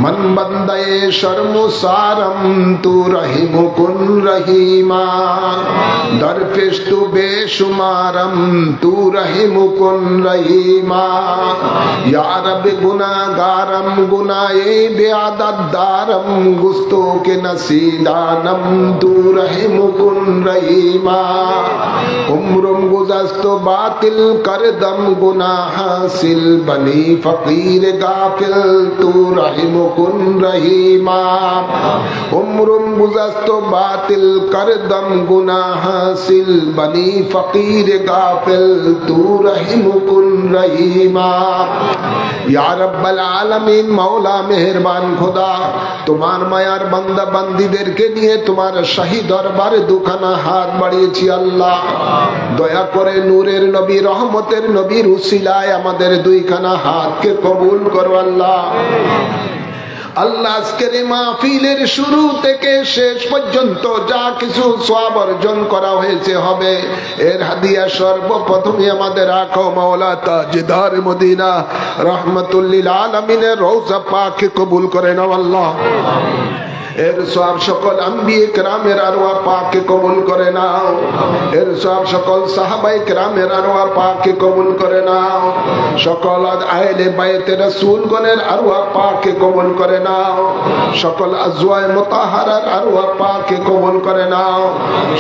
মান বান্দায়ে শর্মসারম তু রহিমুকুন রহিমা দরপেশ তু বেশুমারম তু রহিমুকুন রহিমা ইয়া রব্বি গুনাহগারম গুনায়ে বেআদদ দারম গুस्तो के नसीदानम तू रहीमुकुन रहीमा उम्रुम गुज़श्तो बातिल करदम गुनाह हासिल बनी फकीर गाफिल तू रहीमुकुन रहीमा उम्रुम गुज़श्तो बातिल करदम गुनाह हासिल बनी फकीर गाफिल तू रहीमुकुन रहीमा या रब्बल आलमीन मौला मेहरबान खुदा তোমার মায়ার বান্দা বান্দীদেরকে নিয়ে তোমার শাহী দরবারে দুখানা হাত বাড়িয়েছি আল্লাহ দয়া করে নূরের নবী রহমতের নবীর উসিলায় আমাদের দুইখানা হাতকে কবুল করো আল্লাহ আল্লাহ আজকের এই মাহফিলের শুরু থেকে শেষ পর্যন্ত যা কিছু সওয়াব অর্জন করা হয়েছে হবে এর হাদিয়া সর্বপ্রথমে আমাদের আকা মাওলা তাজদার মদিনা রাহমাতুল লিল আলামিনের রওজা পাকে কবুল করে নাও আল্লাহ এর সব সকল আম্বিয়ে কেরামের আরওয়াহ পাককে কবুল করে নাও এর সব সকল সাহাবায়ে কেরামের আরওয়াহ পাককে কবুল করে নাও সকল আহলে বাইতে রাসূলগণের আরওয়াহ পাককে কবুল করে নাও সকল আজওয়ায়ে মুতাহহারার আরওয়াহ পাককে কবুল করে নাও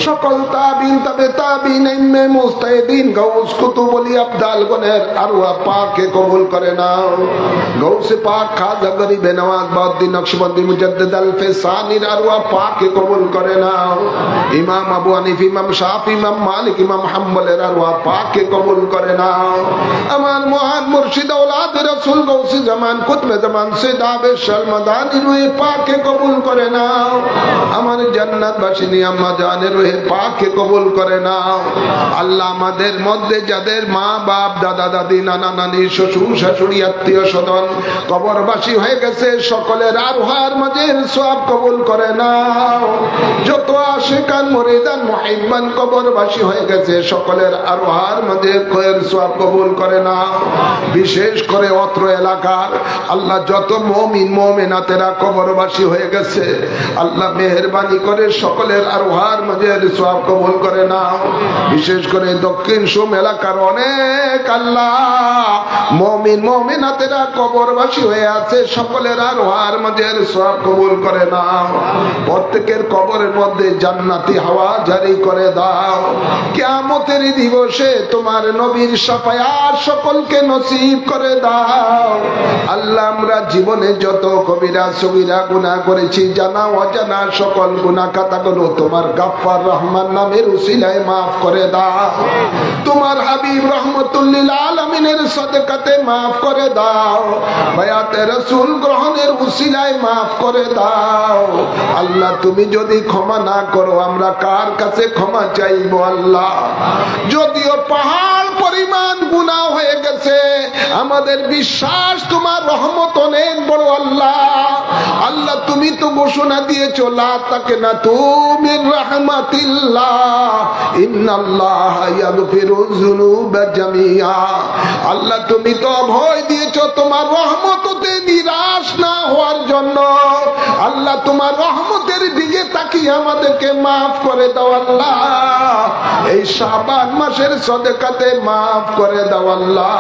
সকল তাবিন তবে তাবিন ইমাম মুস্তাহিদিন গাউস কুতুব ওলি আবদালগণের আরওয়াহ পাককে কবুল করে নাও গাউসে পাক খাজা গরিবে নওয়াজ বাউদ্দিন নকশবন্দি মুজাদ্দিদ আল সানির আরওয়াহ পাককে কবুল করে নাও ইমাম আবু হানিফা ইমাম শাফি ইমাম মালিক ইমাম হাম্বলের আরওয়াহ পাককে কবুল করে নাও আমার মহান মুর্শিদ আওলাদ রাসূল গৌসে জামান কুতবে জামান সিদাবে শর্মদানি রূহে পাককে কবুল করে নাও আমার জান্নাতবাসিনী আম্মা জানের রূহে পাককে কবুল করে নাও আল্লাহ আমাদের মধ্যে যাদের মা বাপ দাদা দাদি নানা নানি শ্বশুর শাশুড়ি আত্মীয় স্বজন কবরবাসী হয়ে গেছে সকলের আরওয়াহর মাঝের সওয়াব কবুল করে নাও যত আশিকান মুরিদান মুহিব্বান কবরবাসী হয়ে গেছে সকলের আরওয়াহর মধ্যে খয়ের সওয়াব কবুল করে নাও বিশেষ করে অত্র এলাকার আল্লাহ যত মুমিন মুমিনাতেরা কবরবাসী হয়ে গেছে আল্লাহ মেহেরবানি করে সকলের আরওয়াহর মধ্যে সওয়াব কবুল করে নাও বিশেষ করে দক্ষিণ সোম এলাকার অনেক আল্লাহ মুমিন মুমিনাতেরা কবরবাসী হয়ে আছে সকলের আরওয়াহর মধ্যে সওয়াব কবুল করে নাও প্রত্যেকের কবরের মধ্যে জান্নাতি হাওয়া জারি করে দাও কিয়ামতের দিবসে তোমার নবীর শাফায়াত সকলকে নসিব করে দাও আল্লাহ আমরা জীবনে যত কবিরা সগীরা গুনাহ করেছি জানা অজানা সকল গুনাহ খাতাগুলো তোমার গাফফার রহমান নামের উসিলায় maaf করে দাও তোমার হাবিব রহমাতুল লিল আলামিনের সাদকাতে maaf করে দাও বায়াতে রাসূল গ্রহণের উসিলায় maaf করে দাও আল্লাহ তুমি যদি ক্ষমা না করো আমরা কার কাছে ক্ষমা চাইবো আল্লাহ যদিও পাহাড় পরিমাণ গুনাহ হয়ে গেছে আমাদের বিশ্বাস তোমার রহমত অনেক বড় আল্লাহ আল্লাহ তুমি তো ঘোষণা দিয়েছো লা তাকনাতু মির রাহমাতিল্লাহ ইন্নাল্লাহা ইয়াগফিরুয যুনুবা জামিআ আল্লাহ তুমি তো ভয় দিয়েছো তোমার রহমতে নিরাশ না হওয়ার জন্য আল্লাহ তোমার রহমতের দিকে তাকিয়ে আমাদেরকে মাফ করে দাও আল্লাহ। এই শাবান মাসের সদকাতে মাফ করে দাও আল্লাহ।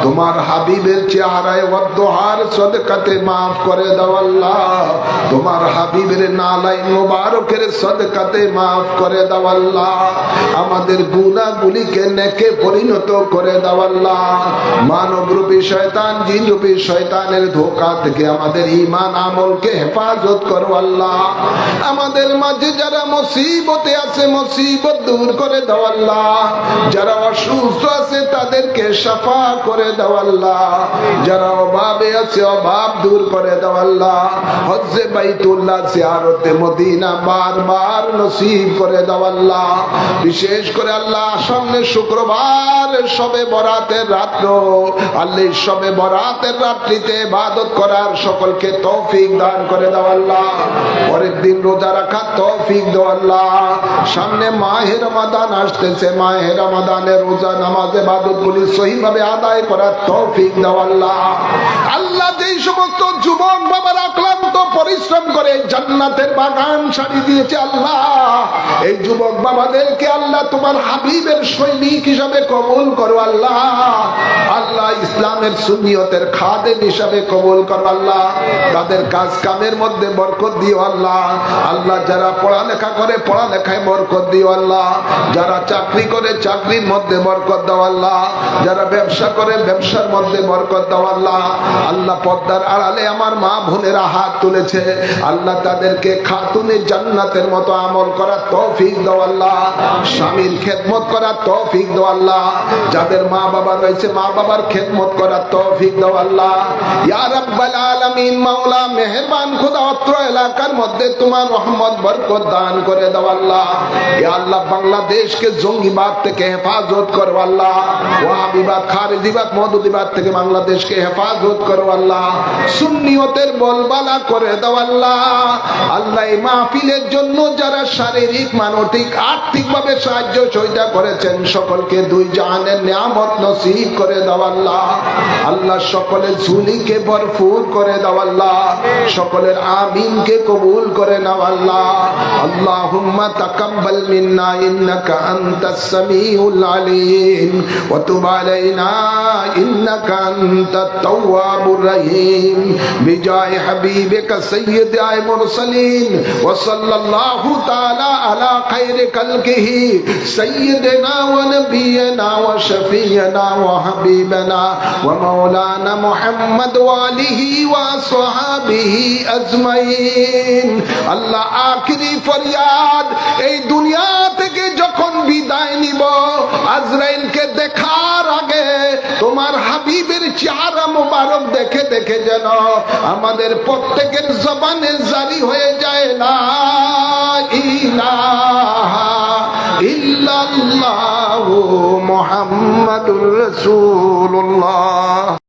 তোমার হাবিবের চেহারায় ওয়াদ্দুহার সদকাতে মাফ করে দাও আল্লাহ। তোমার হাবিবের নালাইন মুবারকের সদকাতে মাফ করে দাও আল্লাহ। আমাদের গুনাহগুলিকে নেকে পরিণত করে দাও আল্লাহ। মানব রূপী শয়তান, জিন রূপী শয়তানের ধোঁকা থেকে আমাদের ঈমান আমলকে হেফাজত করো আল্লাহ। আমাদের মাঝে যারা মুসিবতে আছে মুসিবত দূর করে দাও আল্লাহ। যারা অসুস্থ আছে তাদেরকে শাফা করে দাও আল্লাহ। যারা অভাবে আছে অভাব দূর করে দাও আল্লাহ। হজ্জে বাইতুল্লাহ জিয়ারতে মদিনা বারবার নসিব করে দাও আল্লাহ। বিশেষ করে আল্লাহ সামনে শুক্রবার শবে বরাতের রাত্র, আল্লাহ শবে বরাতের রাত্রিতে ইবাদত করার সকলকে তৌফিক দান করে দাও আল্লাহ। পরের দিন রোজা রাখার তৌফিক দাও আল্লাহ। সামনে মাহে রমাদান আসতেছে, মাহে রমাদানের রোজা নামাজ ইবাদতগুলি সহিভাবে আদায় করার তৌফিক দাও আল্লাহ। আল্লাহ যেই সমস্ত যুবক বাবারা ক্লান্ত পরিশ্রম করে জান্নাতের বাগান সারি দিয়েছে আল্লাহ, এই যুবক বাবাদেরকে আল্লাহ তোমার হাবিবের সৈনিক হিসাবে কবুল করো আল্লাহ। আল্লাহ ইসলামের সুন্নিয়তের খাদেম হিসাবে কবুল করো আল্লাহ। তাদের কাজ কামের মধ্যে বরকত দিও আল্লাহ। আল্লাহ যারা পড়ালেখা করে পড়ালেখায় বরকত দিও আল্লাহ। যারা চাকরি করে চাকরির মধ্যে বরকত দাও আল্লাহ। যারা ব্যবসা করে ব্যবসার মধ্যে বরকত দাও আল্লাহ। আল্লাহ পর্দার আড়ালে আমার মা বোনেরা হাত তুলেছে আল্লাহ, তাদেরকে খাতুনে জান্নাতের মতো আমল করার তৌফিক দাও আল্লাহ। স্বামীর খেদমত করার তৌফিক দাও আল্লাহ। যাদের মা বাবা রয়েছে মা বাবার খেদমত করার তৌফিক দাও আল্লাহ। ইয়া রাব্বাল আলামিন, মাওলা মেহেরবান খোদা, অত্র এলাকার মধ্যে তোমার রহমত বরকত দান করে দাও আল্লাহ। ইয়া আল্লাহ বাংলাদেশকে জঙ্গিবাদ থেকে হেফাজত করো আল্লাহ। ওয়াহাবিবাদ, খারেজিবাদ, মওদুদিবাদ থেকে বাংলাদেশকে হেফাজত করো আল্লাহ। সুন্নিয়তের বলবালা করে দাও আল্লাহ। আল্লাহ এই মাহফিলের জন্য যারা শারীরিক মানসিক আর্থিক ভাবে সাহায্য সহযোগিতা করেছেন সকলকে দুই জাহানের নিয়ামত নসিব করে দাও আল্লাহ। আল্লাহ সকলের ঝুলিকে ভরপুর করে দাও আল্লাহ। সকলের আমিনকে কবুল করে নাও আল্লাহ। আল্লাহুম্মা তাকাব্বাল মিন্না ইন্নাকা আনতাস সামিউল আলিম ওয়া তুব আলাইনা ইন্নাকা আনতাত তাওয়াবুর রহিম বিজায় হাবিবিকা সাইয়্যিদাল মুরসালিন ওয়া সাল্লাল্লাহু তাআলা আলা খায়রি খালকিহি সাইয়্যিদিনা ওয়া নাবিয়িনা ওয়া শাফিয়িনা ওয়া হাবিবানা ওয়া মাওলানা মুহাম্মদ ওয়া আলিহি ওয়া আসহাবিহি আজমাইন। আল্লাহ আখিরি ফরিয়াদ, এই দুনিয়া থেকে যখন বিদায় নিব আজরাইলকে দেখার আগে তোমার হাবিবের চেহারা মুবারক দেখে দেখে যেন আমাদের প্রত্যেকের জবানে জারি হয়ে যায় লা ইলাহা ইল্লাল্লাহু মুহাম্মাদুর রাসূলুল্লাহ।